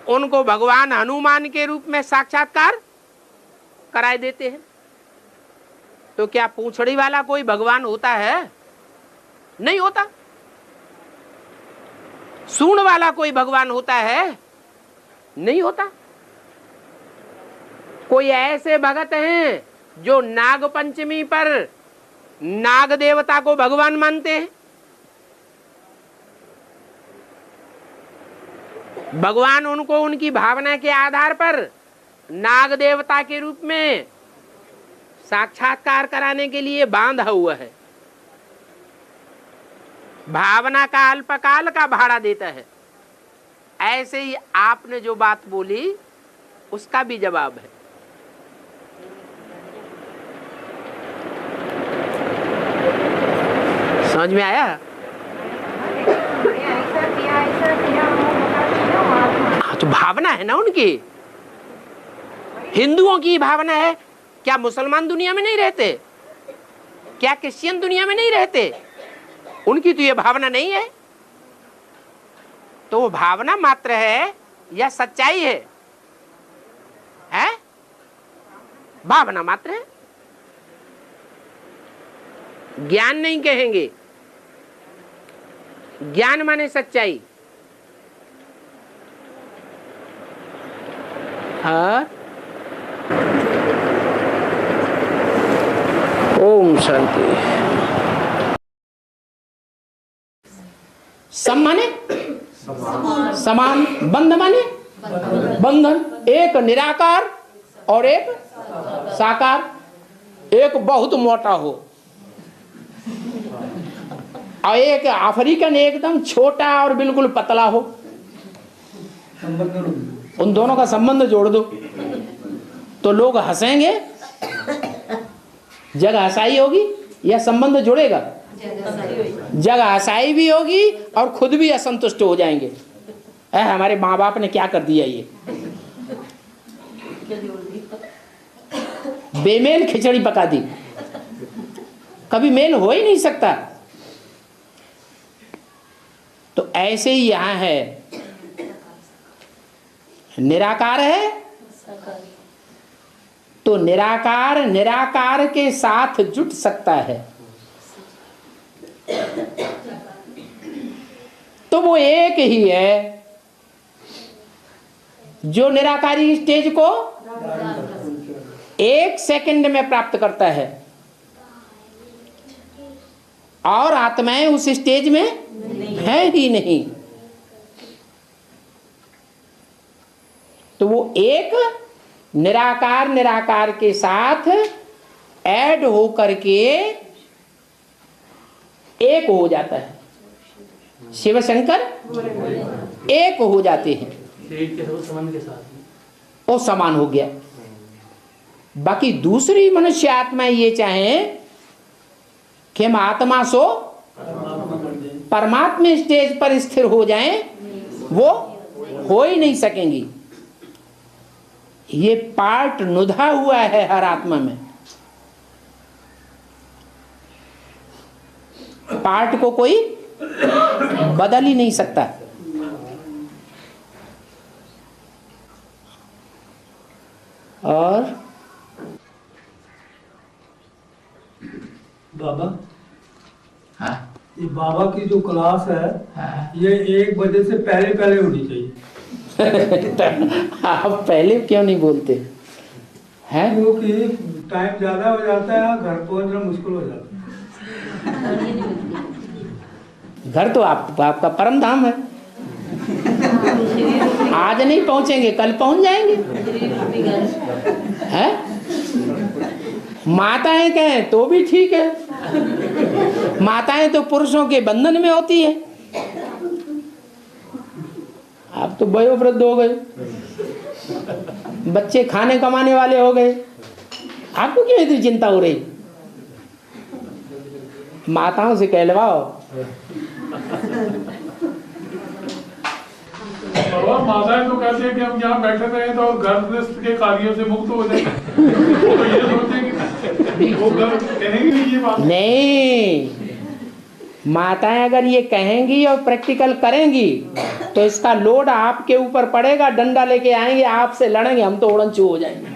[SPEAKER 1] उनको भगवान हनुमान के रूप में साक्षात्कार कराए देते हैं। तो क्या पूंछड़ी वाला कोई भगवान होता है? नहीं होता। सूंड वाला कोई भगवान होता है? नहीं होता। कोई ऐसे भगत हैं जो नाग पंचमी पर नाग देवता को भगवान मानते हैं। भगवान उनको उनकी भावना के आधार पर नाग देवता के रूप में साक्षात्कार कराने के लिए बांधा हुआ है। भावना का अल्पकाल का भाड़ा देता है। ऐसे ही आपने जो बात बोली उसका भी जवाब है। समझ में आया? हाँ, तो भावना है ना उनकी। हिंदुओं की भावना है। क्या मुसलमान दुनिया में नहीं रहते? क्या क्रिश्चियन दुनिया में नहीं रहते? उनकी तो ये भावना नहीं है। तो वो भावना मात्र है या सच्चाई है? है? भावना मात्र है। ज्ञान नहीं कहेंगे, ज्ञान माने सच्चाई। हाँ, ओम शांति। सम माने समान, बंध माने बंधन। एक निराकार और एक साकार। एक बहुत मोटा हो और एक अफ्रीकन एकदम छोटा और बिल्कुल पतला हो। उन दोनों का संबंध जोड़ दो तो लोग हंसेंगे, जगह हंसाई होगी या संबंध जुड़ेगा? जगह हंसाई भी होगी और खुद भी असंतुष्ट हो जाएंगे। हमारे माँ बाप ने क्या कर दिया, ये बेमेल खिचड़ी पका दी। कभी मेल हो ही नहीं सकता। तो ऐसे ही यहां है, निराकार है तो निराकार निराकार के साथ जुट सकता है, तो वो एक ही है जो निराकारी स्टेज को 1 सेकंड में प्राप्त करता है और आत्माएं उस स्टेज में है ही नहीं। तो वो एक निराकार निराकार के साथ ऐड होकर के एक हो जाता है। शिव शंकर एक हो जाते हैं, वो समान हो गया। बाकी दूसरी मनुष्य आत्माएं ये चाहें कि हम आत्मा सो परमात्मा स्टेज पर स्थिर हो जाएं, वो हो ही नहीं सकेंगी। ये पार्ट नुधा हुआ है हर आत्मा में। पार्ट को कोई बदल ही नहीं सकता। और
[SPEAKER 5] बाबा,
[SPEAKER 1] हाँ,
[SPEAKER 5] ये बाबा की जो क्लास है,
[SPEAKER 1] हाँ।
[SPEAKER 5] ये 1 बजे से पहले पहले होनी चाहिए।
[SPEAKER 1] आप पहले क्यों नहीं बोलते हैं?
[SPEAKER 5] क्योंकि टाइम ज्यादा हो जाता है, घर पहुंचना मुश्किल हो जाता है।
[SPEAKER 1] घर तो आपका परम धाम है। आज नहीं पहुंचेंगे, कल पहुंच जाएंगे। हैं? माताएं कहें तो भी ठीक है। माताएं तो पुरुषों के बंधन में होती है। आप तो वयोवृद्ध हो गए, बच्चे खाने कमाने वाले हो गए, आपको क्यों इतनी चिंता हो रही? माताओं से कहलवाओ।
[SPEAKER 6] बाबा, माताएं तो कहते हैं कि हम यहाँ बैठे रहे तो घर गृहस्थ के कार्यों से मुक्त हो जाएंगे। वो तो ये सोचेंगे, वो घर कहेंगे ये बात
[SPEAKER 1] नहीं, माताएं अगर ये कहेंगी और प्रैक्टिकल करेंगी तो इसका लोड आपके ऊपर पड़ेगा। डंडा लेके आएंगे, आपसे लड़ेंगे, हम तो उड़नचू हो जाएंगे।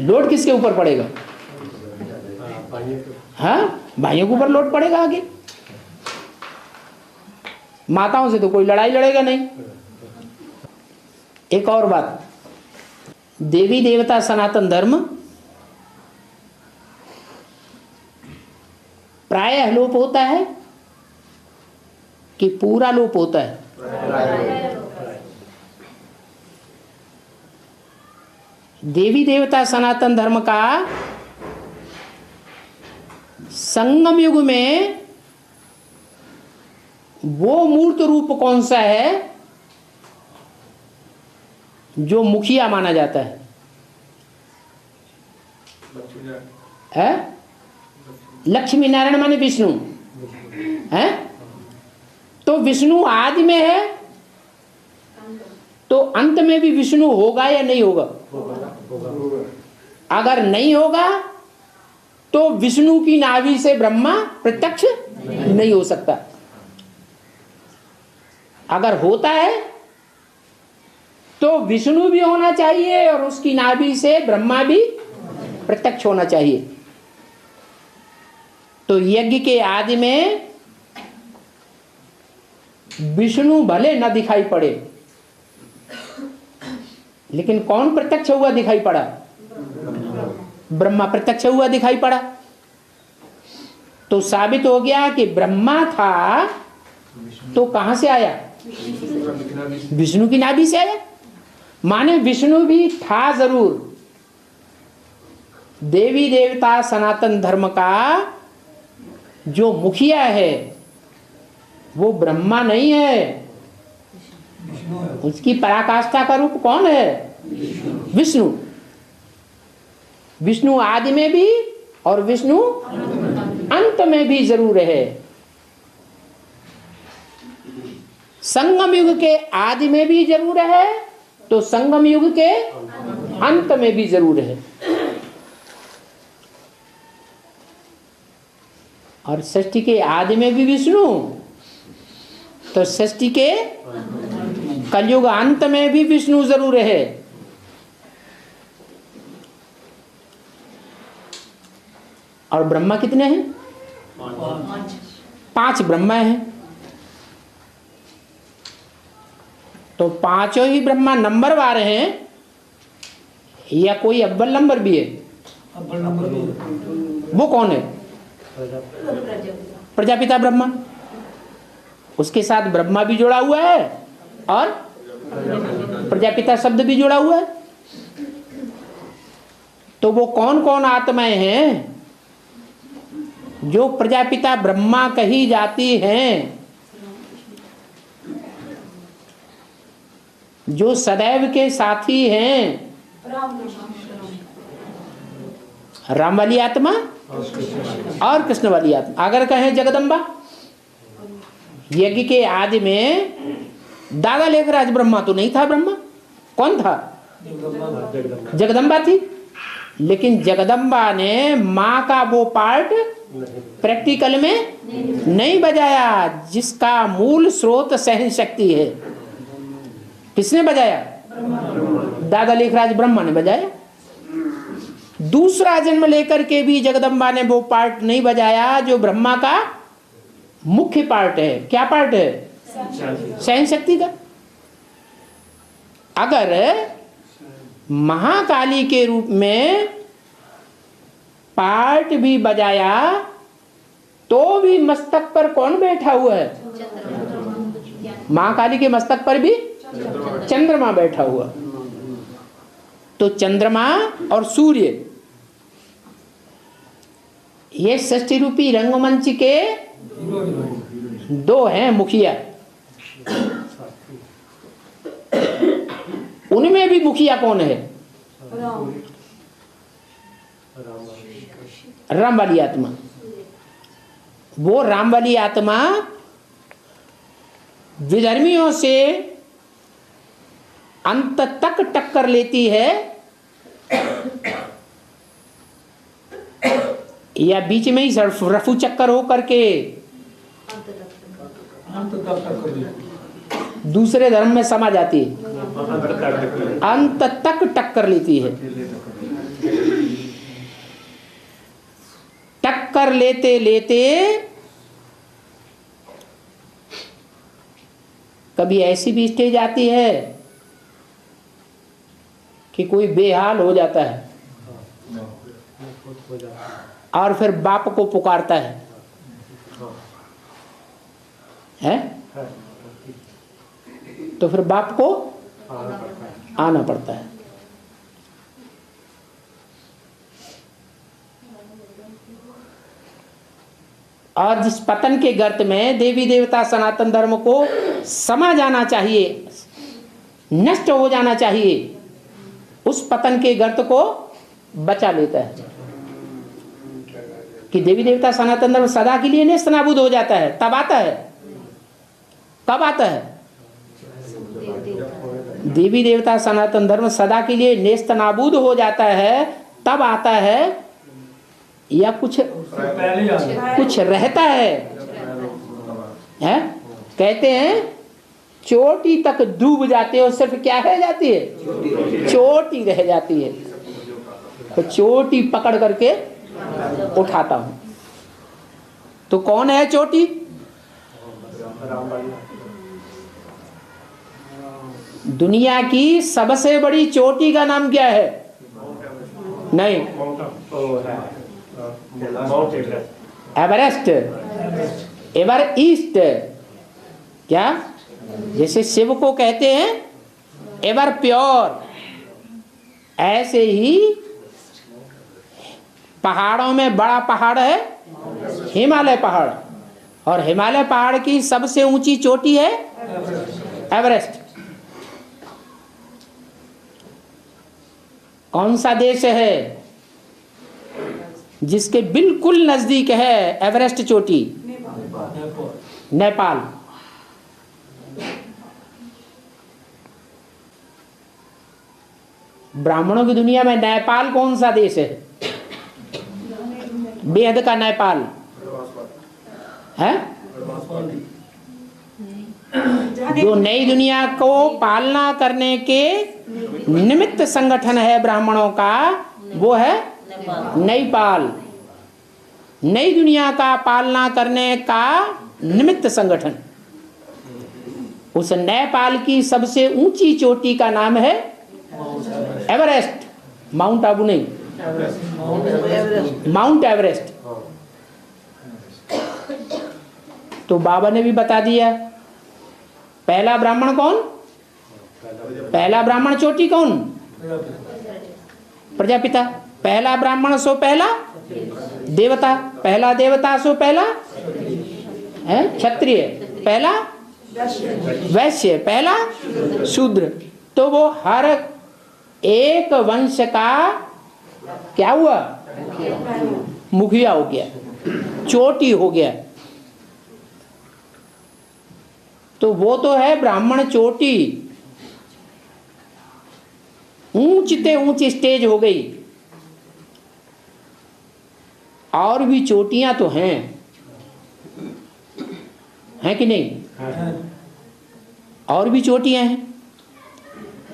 [SPEAKER 1] लोड किसके ऊपर पड़ेगा? हाँ, भाइयों के ऊपर लोड पड़ेगा आगे। माताओं से तो कोई लड़ाई लड़ेगा नहीं। एक और बात, देवी देवता सनातन धर्म प्रायः लोप होता है कि पूरा लोप होता है? देवी देवता सनातन धर्म का संगम युग में वो मूर्त रूप कौन सा है जो मुखिया माना जाता है? लक्ष्मी नारायण माने विष्णु है। तो विष्णु आदि में है तो अंत में भी विष्णु होगा या नहीं होगा? अगर नहीं होगा तो विष्णु की नाभि से ब्रह्मा प्रत्यक्ष नहीं हो सकता। अगर होता है तो विष्णु भी होना चाहिए और उसकी नाभि से ब्रह्मा भी प्रत्यक्ष होना चाहिए। तो यज्ञ के आदि में विष्णु भले न दिखाई पड़े, लेकिन कौन प्रत्यक्ष हुआ दिखाई पड़ा? ब्रह्मा प्रत्यक्ष हुआ दिखाई पड़ा। तो साबित हो गया कि ब्रह्मा था तो कहां से आया? विष्णु की नाभि से आया। माने विष्णु भी था जरूर। देवी देवता सनातन धर्म का जो मुखिया है वो ब्रह्मा नहीं है, उसकी पराकाष्ठा का रूप कौन है? विष्णु। विष्णु आदि में भी और विष्णु अंत में भी जरूर है। संगम युग के आदि में भी जरूर है तो संगम युग के अंत में भी जरूर है। और सृष्टि के आदि में भी विष्णु तो सृष्टि के कलयुग अंत में भी विष्णु जरूर है। और ब्रह्मा कितने हैं? 5 ब्रह्मा हैं। तो पांचों ही ब्रह्मा नंबरवार हैं या कोई अव्वल नंबर भी है?
[SPEAKER 5] अव्वल नंबर भी है।
[SPEAKER 1] वो कौन है? प्रजापिता ब्रह्मा। उसके साथ ब्रह्मा भी जुड़ा हुआ है और प्रजापिता शब्द भी जुड़ा हुआ है। तो वो कौन कौन आत्माएं हैं जो प्रजापिता ब्रह्मा कही जाती हैं, जो सदैव के साथी हैं? राम वाली आत्मा और कृष्ण वाली आत्मा। अगर कहें जगदम्बा, यज्ञ के आदि में दादा लेखराज ब्रह्मा तो नहीं था। ब्रह्मा कौन था? जगदम्बा थी। लेकिन जगदम्बा ने माँ का वो पार्ट प्रैक्टिकल में नहीं बजाया जिसका मूल स्रोत सहन शक्ति है। किसने बजाया? दादा लेखराज ब्रह्मा ने बजाया। दूसरा जन्म लेकर के भी जगदम्बा ने वो पार्ट नहीं बजाया जो ब्रह्मा का मुख्य पार्ट है। क्या पार्ट है? सहन शक्ति का। अगर महाकाली के रूप में पार्ट भी बजाया तो भी मस्तक पर कौन बैठा हुआ है? महाकाली के मस्तक पर भी चंद्रमा बैठा हुआ। तो चंद्रमा और सूर्य ये सृष्टि रूपी रंगमंच के 2 हैं मुखिया। उनमें भी मुखिया कौन है? राम वाली आत्मा। वो राम वाली आत्मा विधर्मियों से अंत तक टक्कर लेती है या बीच में ही रफू चक्कर हो करके दूसरे धर्म में समा जाती है? अंत तक टक्कर लेती है। टक्कर लेते लेते कभी ऐसी भी स्टेज आती है कि कोई बेहाल हो जाता है और फिर बाप को पुकारता है, हैं? तो फिर बाप को आना पड़ता है। और जिस पतन के गर्त में देवी देवता सनातन धर्म को समा जाना चाहिए, नष्ट हो जाना चाहिए, उस पतन के गर्त को बचा लेता है कि देवी देवता सनातन धर्म सदा के लिए नेस्त नाबूद हो जाता है। तब आता है, कब आता है? देवी देवता सनातन धर्म सदा के लिए नेस्त नाबूद हो जाता है तब आता है या कुछ रहता है? हैं? कहते हैं चोटी तक डूब जाते हो, सिर्फ क्या रह जाती है? चोटी रह जाती है। तो चोटी पकड़ करके उठाता हूं। तो कौन है चोटी? दुनिया की सबसे बड़ी चोटी का नाम क्या है? नहीं, एवरेस्ट, एवर ईस्ट। क्या? जैसे शिव को कहते हैं एवर प्योर, ऐसे ही पहाड़ों में बड़ा पहाड़ है हिमालय पहाड़, और हिमालय पहाड़ की सबसे ऊंची चोटी है एवरेस्ट। कौन सा देश है जिसके बिल्कुल नजदीक है एवरेस्ट चोटी? नेपाल। ब्राह्मणों की दुनिया में नेपाल कौन सा देश है? बेहद का नेपाल है, जो नई दुनिया को पालना करने के निमित्त संगठन है ब्राह्मणों का, वो है नेपाल। नई दुनिया का पालना करने का निमित्त संगठन। उस नेपाल की सबसे ऊंची चोटी का नाम है एवरेस्ट। माउंट आबू नहीं, माउंट एवरेस्ट। तो बाबा ने भी बता दिया। पहला ब्राह्मण कौन? पहला ब्राह्मण चोटी कौन? प्रजापिता। पहला ब्राह्मण सो पहला देवता, पहला देवता सो पहला है क्षत्रिय, पहला वैश्य, पहला शूद्र। तो वो हर एक वंश का क्या हुआ? मुखिया हो गया, चोटी हो गया। तो वो तो है ब्राह्मण चोटी, ऊंचते ऊंची स्टेज हो गई। और भी चोटियां तो हैं कि नहीं? और भी चोटियां हैं,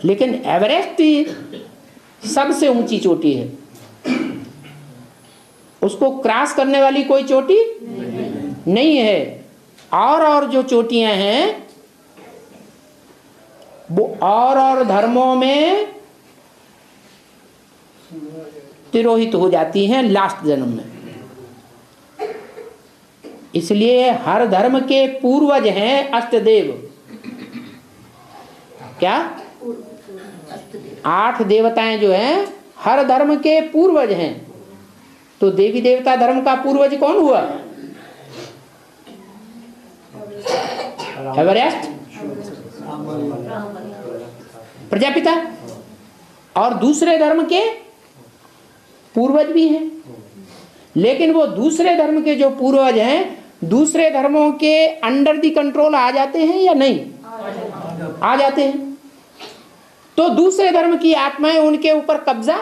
[SPEAKER 1] लेकिन एवरेस्ट सबसे ऊंची चोटी है। उसको क्रॉस करने वाली कोई चोटी नहीं है। और जो चोटियां हैं वो और धर्मों में तिरोहित हो जाती हैं लास्ट जन्म में। इसलिए हर धर्म के पूर्वज हैं अष्टदेव। क्या? 8 देवताएं जो हैं हर धर्म के पूर्वज हैं। तो देवी देवता धर्म का पूर्वज कौन हुआ? एवरेस्ट, प्रजापिता। और दूसरे धर्म के पूर्वज भी हैं, लेकिन वो दूसरे धर्म के जो पूर्वज हैं दूसरे धर्मों के अंडर दी कंट्रोल आ जाते हैं या नहीं? आ जाते हैं। तो दूसरे धर्म की आत्माएं उनके ऊपर कब्जा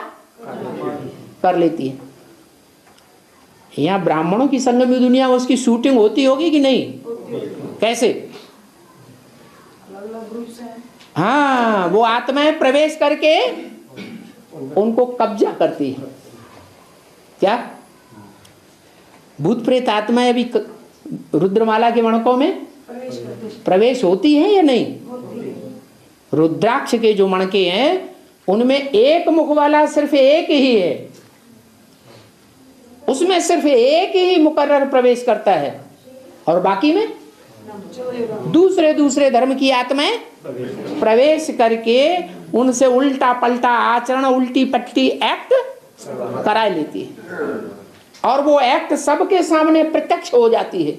[SPEAKER 1] कर लेती है। यहाँ ब्राह्मणों की संगम दुनिया उसकी शूटिंग होती होगी कि नहीं? कैसे? हाँ, वो आत्माएं प्रवेश करके उनको कब्जा करती है। क्या? भूत प्रेत आत्माएं अभी रुद्रमाला के मणकों में प्रवेश होती हैं या नहीं? रुद्राक्ष के जो मणके हैं उनमें एक मुख वाला सिर्फ एक ही है, उसमें सिर्फ एक ही मुकर्रर प्रवेश करता है, और बाकी में दूसरे धर्म की आत्माएं प्रवेश करके उनसे उल्टा पलटा आचरण, उल्टी पट्टी एक्ट करा लेती है। और वो एक्ट सबके सामने प्रत्यक्ष हो जाती है।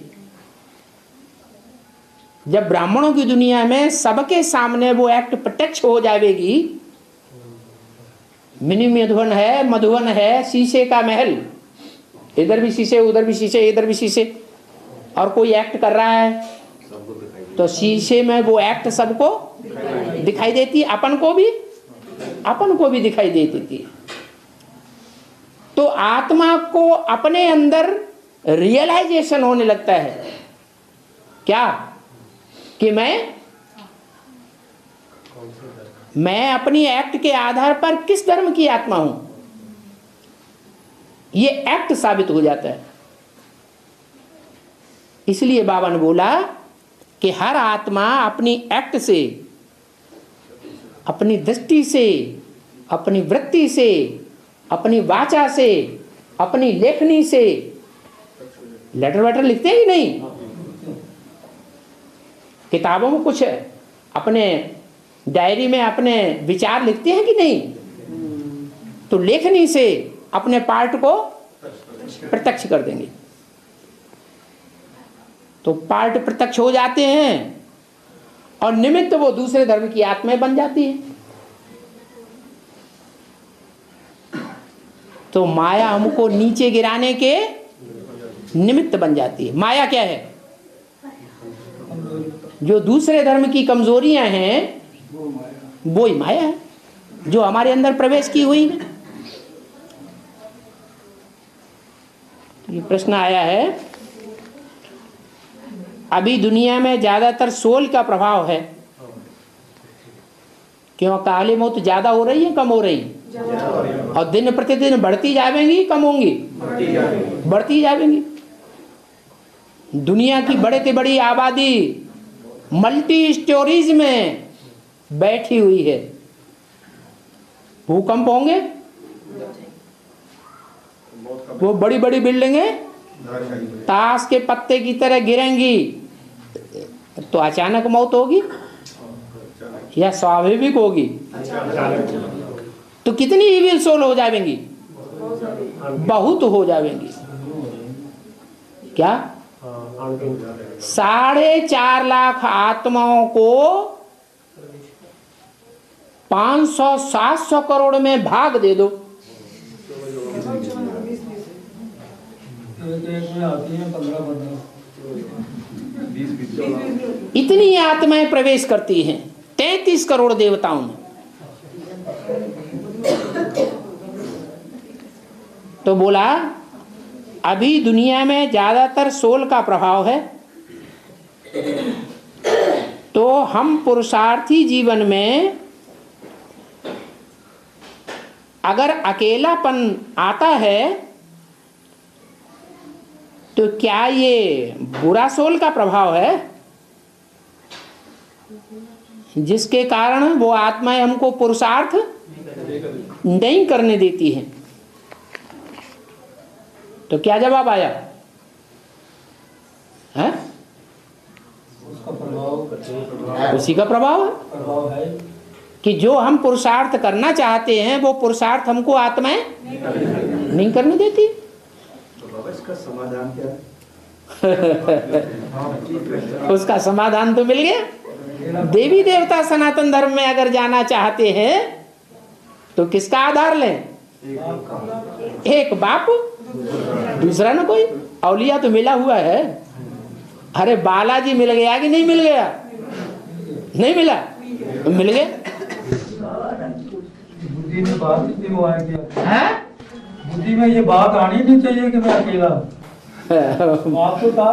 [SPEAKER 1] जब ब्राह्मणों की दुनिया में सबके सामने वो एक्ट प्रत्यक्ष हो जाएगी, मिनी मधुवन है शीशे का महल, इधर भी शीशे, उधर भी शीशे, इधर भी शीशे, और कोई एक्ट कर रहा है तो शीशे में वो एक्ट सबको दिखाई देती है, अपन को भी दिखाई देती है। तो आत्मा को अपने अंदर रियलाइजेशन होने लगता है क्या कि मैं अपनी एक्ट के आधार पर किस धर्म की आत्मा हूं। ये एक्ट साबित हो जाता है। इसलिए बाबा ने बोला कि हर आत्मा अपनी एक्ट से, अपनी दृष्टि से, अपनी वृत्ति से, अपनी वाचा से, अपनी लेखनी से, लेटर वेटर लिखते हैं कि नहीं, किताबों में कुछ अपने डायरी में अपने विचार लिखते हैं कि नहीं, तो लेखनी से अपने पार्ट को प्रत्यक्ष कर देंगे, तो पार्ट प्रत्यक्ष हो जाते हैं और निमित्त वो दूसरे धर्म की आत्माएं बन जाती है। तो माया हमको नीचे गिराने के निमित्त बन जाती है। माया क्या है? जो दूसरे धर्म की कमजोरियां हैं वो ही माया है जो हमारे अंदर प्रवेश की हुई है। ये प्रश्न आया है, अभी दुनिया में ज्यादातर सोल का प्रभाव है, क्यों? काले मौत ज्यादा हो रही है, कम हो रही? और दिन प्रतिदिन बढ़ती जाएंगी, कम होंगी? बढ़ती जाएंगी। दुनिया की बड़े से बड़ी आबादी मल्टी स्टोरीज में बैठी हुई है। भूकंप होंगे, वो बड़ी बड़ी बिल्डिंगें ताश के पत्ते की तरह गिरेंगी, तो अचानक मौत होगी या स्वाभाविक होगी? तो कितनी इविल सोल हो जाएंगी? बहुत हो जाएंगी। क्या 4.5 लाख आत्माओं को 500-700 करोड़ में भाग दे दो, इतनी आत्माएं प्रवेश करती हैं 33 करोड़ देवताओं में। तो बोला अभी दुनिया में ज्यादातर सोल का प्रभाव है, तो हम पुरुषार्थी जीवन में अगर अकेलापन आता है तो क्या ये बुरा सोल का प्रभाव है जिसके कारण वो आत्माएं हमको पुरुषार्थ नहीं करने देती हैं? तो क्या जवाब आया है? उसी का प्रभाव है कि जो हम पुरुषार्थ करना चाहते हैं वो पुरुषार्थ हमको आत्माएं नहीं करने देती।
[SPEAKER 5] इसका समाधान क्या है?
[SPEAKER 1] उसका समाधान तो मिल गया। देवी देवता सनातन धर्म में अगर जाना चाहते हैं तो किसका आधार लें? एक बाप, दूसरा ना कोई। औलिया तो मिला हुआ है। अरे बालाजी मिल गया कि नहीं मिल गया? नहीं मिला तो मिल गया।
[SPEAKER 5] बुद्धि में बात इतनी वो है कि बुद्धि में ये बात आनी नहीं चाहिए कि मैं अकेला हूँ।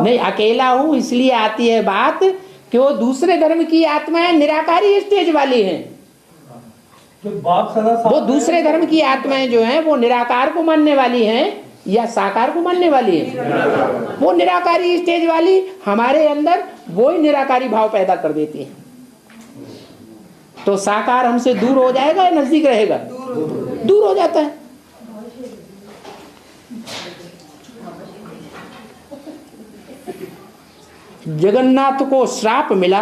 [SPEAKER 1] नहीं, अकेला हूँ इसलिए आती है बात कि वो दूसरे धर्म की आत्माएं निराकारी स्टेज वाली हैं।
[SPEAKER 5] बात सदा
[SPEAKER 1] वो दूसरे धर्म की आत्माएं जो हैं वो निराकार को मानने वाली हैं या साकार को मानने वाली है? वो निराकारी स्टेज वाली हमारे अंदर वो ही निराकारी भाव पैदा कर देती है। तो साकार हमसे दूर हो जाएगा या नजदीक रहेगा? दूर हो जाता है। जगन्नाथ को श्राप मिला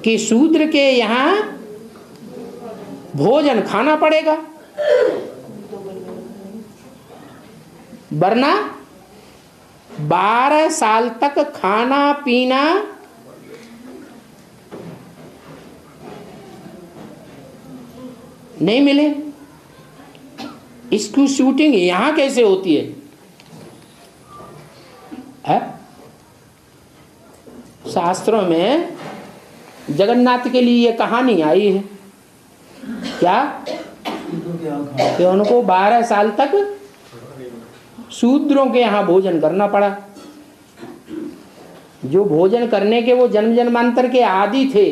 [SPEAKER 1] कि शूद्र के यहाँ भोजन खाना पड़ेगा, वरना 12 साल तक खाना पीना नहीं मिले। इसकी शूटिंग यहां कैसे होती है? शास्त्रों में जगन्नाथ के लिए ये कहानी आई है। क्या कि उनको 12 साल तक शूद्रों के यहाँ भोजन करना पड़ा। जो भोजन करने के वो जन्म जन्मांतर के आदि थे,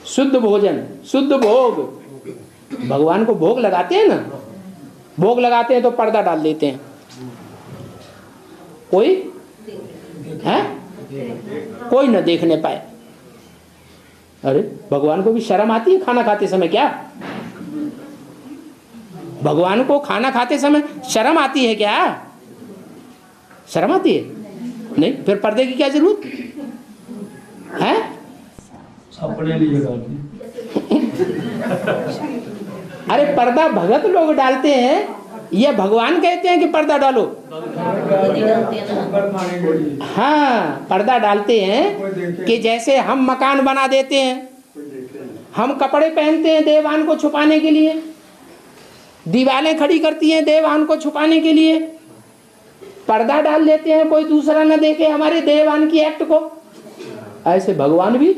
[SPEAKER 1] शुद्ध भोजन, शुद्ध भोग। भगवान को भोग लगाते हैं ना, भोग लगाते हैं तो पर्दा डाल देते हैं। कोई है, कोई न देखने पाए। अरे भगवान को भी शर्म आती है खाना खाते समय क्या? भगवान को खाना खाते समय शर्म आती है क्या? शर्म आती है? नहीं, फिर पर्दे की क्या जरूरत है?
[SPEAKER 5] अपने लिए करते।
[SPEAKER 1] अरे पर्दा भगत लोग डालते हैं, ये भगवान कहते हैं कि पर्दा डालो। हाँ, पर्दा डालते हैं कि जैसे हम मकान बना देते हैं, हम कपड़े पहनते हैं देवान को छुपाने के लिए, दीवारें खड़ी करती हैं देवान को छुपाने के लिए, पर्दा डाल देते हैं कोई दूसरा न देखे हमारे देवान की एक्ट को। ऐसे भगवान भी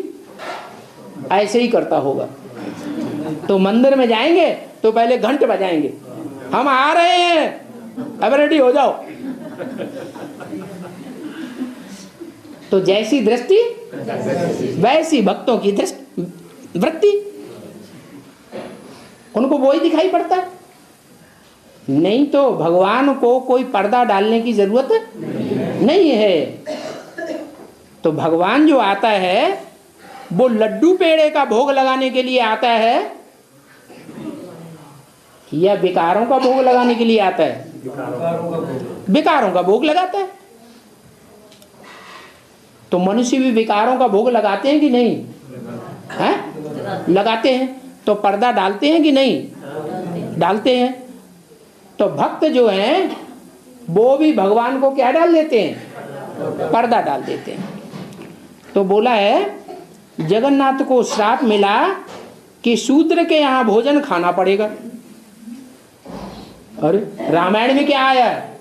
[SPEAKER 1] ऐसे ही करता होगा। तो मंदिर में जाएंगे तो पहले घंट बजाएंगे, हम आ रहे हैं, अब रेडी हो जाओ। तो जैसी दृष्टि वैसी भक्तों की दृष्टि वृत्ति, उनको वो ही दिखाई पड़ता है। नहीं तो भगवान को कोई पर्दा डालने की जरूरत नहीं है। तो भगवान जो आता है वो लड्डू पेड़े का भोग लगाने के लिए आता है या विकारों का भोग लगाने के लिए आता है? विकारों का भोग लगाता है। तो मनुष्य भी विकारों का भोग लगाते हैं कि नहीं? हैं? लगाते हैं। तो पर्दा डालते हैं कि नहीं? डालते हैं। तो भक्त जो हैं वो भी भगवान को क्या डाल देते हैं? पर्दा डाल देते हैं। तो बोला है जगन्नाथ को श्राप मिला कि शूद्र के यहाँ भोजन खाना पड़ेगा। अरे रामायण में क्या आया है?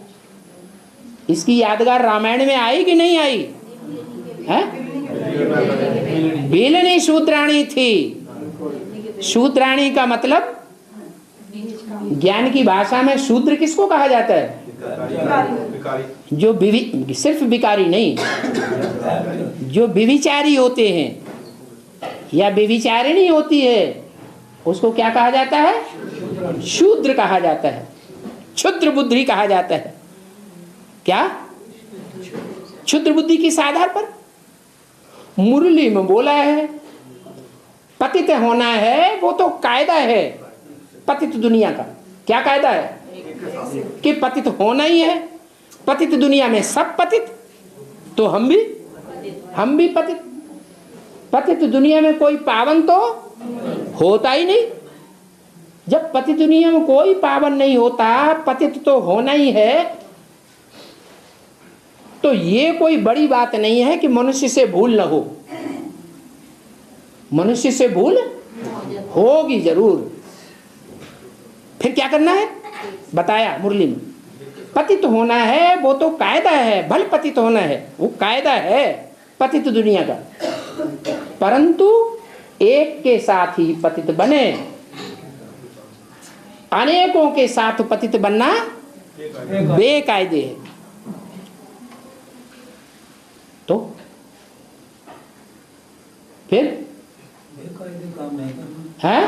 [SPEAKER 1] इसकी यादगार रामायण में आई कि नहीं आई है? बेलनी शूद्राणी थी। शूद्राणी का मतलब ज्ञान की भाषा में शूद्र किसको कहा जाता है? जो सिर्फ विकारी नहीं, जो विविचारी होते हैं या विविचारिणी होती है उसको क्या कहा जाता है? शूद्र कहा जाता है, क्षुद्र बुद्धि कहा जाता है। क्या? क्षुद्र बुद्धि किस आधार पर? मुरली में बोला है पतित होना है, वो तो कायदा है पतित दुनिया का। क्या कायदा है? कि पतित होना ही है। पतित दुनिया में सब पतित, तो हम भी पतित। पतित दुनिया में कोई पावन तो होता ही नहीं। जब पतित दुनिया में कोई पावन नहीं होता, पतित तो होना ही है, तो ये कोई बड़ी बात नहीं है कि मनुष्य से भूल न हो। मनुष्य से भूल होगी जरूर। फिर क्या करना है बताया मुरली में। पतित होना है वो तो कायदा है, भल पतित होना है वो कायदा है पतित दुनिया का। परंतु एक के साथ ही पतित बने, अनेकों के साथ पतित बनना बेकायदे है। तो फिर
[SPEAKER 5] बेकायदे काम नहीं करना
[SPEAKER 1] है?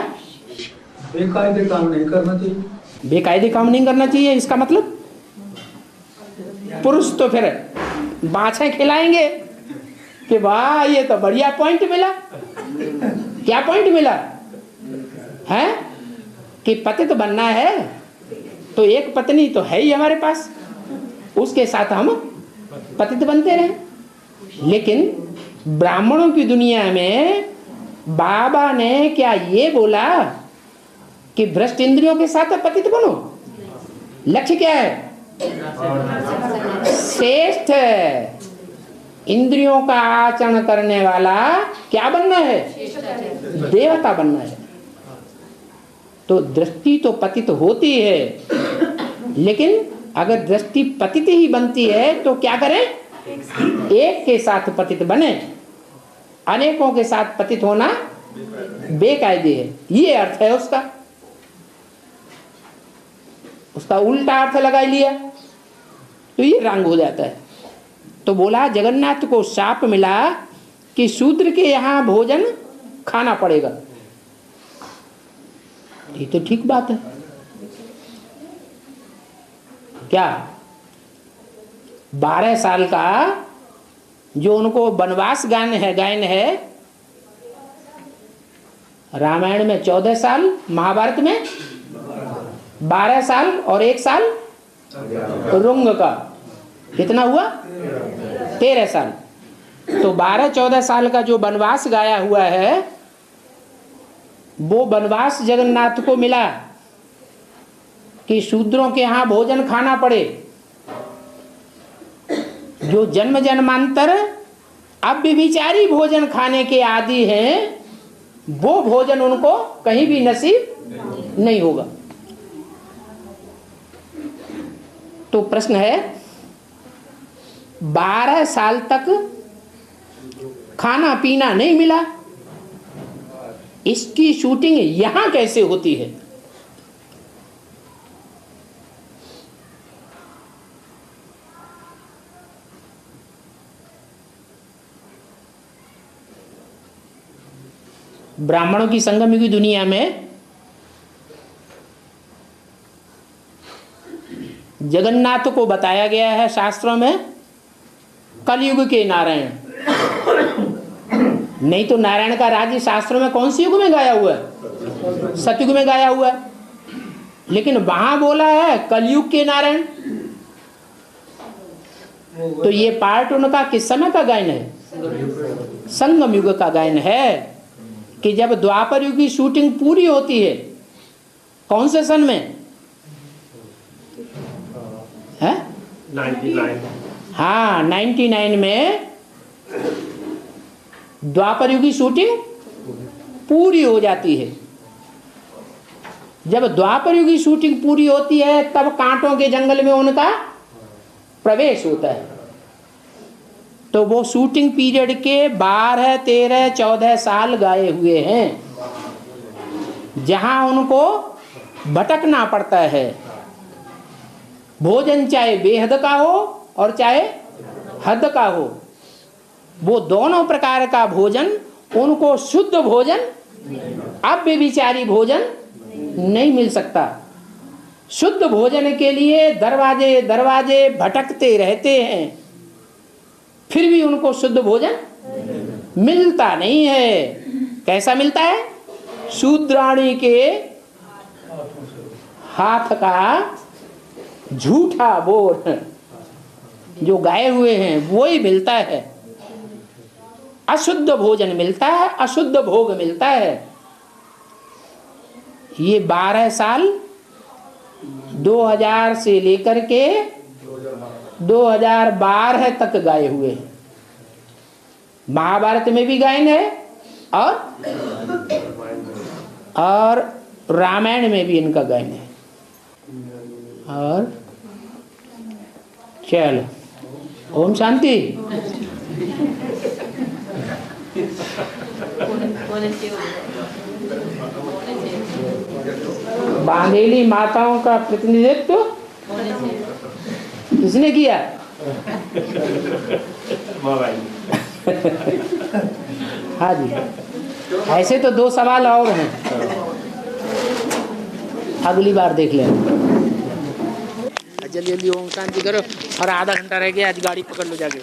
[SPEAKER 5] बेकायदे काम नहीं करना चाहिए।
[SPEAKER 1] बेकायदे काम नहीं करना चाहिए इसका मतलब पुरुष तो फिर बाछें खिलाएंगे कि वाह ये तो बढ़िया पॉइंट मिला। क्या पॉइंट मिला है? कि पतित बनना है तो एक पत्नी तो है ही हमारे पास, उसके साथ हम पतित बनते रहे। लेकिन ब्राह्मणों की दुनिया में बाबा ने क्या ये बोला कि भ्रष्ट इंद्रियों के साथ पतित बनो? लक्ष्य क्या है? श्रेष्ठ इंद्रियों का आचरण करने वाला क्या बनना है? देवता बनना है। तो दृष्टि तो पतित होती है, लेकिन अगर दृष्टि पतित ही बनती है तो क्या करें? एक के साथ पतित बने, अनेकों के साथ पतित होना बेकायदे है। ये अर्थ है उसका। उसका उल्टा अर्थ लगा लिया तो ये रंग हो जाता है। तो बोला जगन्नाथ को शाप मिला कि शूद्र के यहाँ भोजन खाना पड़ेगा। ये तो ठीक बात है। क्या 12 साल का जो उनको वनवास गायन है, रामायण में 14 साल, महाभारत में 12 साल और 1 साल रुंग का, कितना हुआ 13 साल। तो 12-14 साल का जो वनवास गाया हुआ है, वो वनवास जगन्नाथ को मिला कि शूद्रों के यहाँ भोजन खाना पड़े। जो जन्म जन्मांतर अब व्यभिचारी भोजन खाने के आदी हैं, वो भोजन उनको कहीं भी नसीब नहीं होगा। तो प्रश्न है 12 साल तक खाना पीना नहीं मिला, इसकी शूटिंग यहां कैसे होती है? ब्राह्मणों की संगम की दुनिया में जगन्नाथ को बताया गया है शास्त्रों में कलयुग के नारायण। नहीं तो नारायण का राज्य शास्त्रों में कौन सी युग में गाया हुआ है? सतयुग में गाया हुआ है। लेकिन वहां बोला है कलयुग के नारायण। तो ये पार्ट उनका किस समय का गायन है? संगम युग का गायन है कि जब द्वापर युग की शूटिंग पूरी होती है। कौन से सन में है?
[SPEAKER 7] 99।
[SPEAKER 1] हाँ, 99 में द्वापर युग की शूटिंग पूरी हो जाती है। जब द्वापर युग की शूटिंग पूरी होती है, तब कांटों के जंगल में उनका प्रवेश होता है। तो वो शूटिंग पीरियड के 12, 13, 14 साल गाए हुए हैं, जहां उनको भटकना पड़ता है। भोजन चाहे बेहद का हो और चाहे हद का हो, वो दोनों प्रकार का भोजन उनको शुद्ध भोजन, अव्यभिचारी भोजन नहीं मिल सकता। शुद्ध भोजन के लिए दरवाजे दरवाजे भटकते रहते हैं, फिर भी उनको शुद्ध भोजन मिलता नहीं है। कैसा मिलता है? शूद्राणी के हाथ का झूठा बोल जो गाए हुए हैं वो ही मिलता है। अशुद्ध भोजन मिलता है, अशुद्ध भोग मिलता है। ये 12 साल 2000 से लेकर के 2012 तक गाए हुए हैं। महाभारत में भी गायन है और रामायण में भी इनका गायन है। और चलो, ओम शांति। बांधेली माताओं का प्रतिनिधित्व किसने किया? हाँ जी। ऐसे तो 2 सवाल और हैं, अगली बार देख लेना। जल्दी जल्दी ओम शांति करो, और आधा घंटा रह गया, आज गाड़ी पकड़ लो जाके।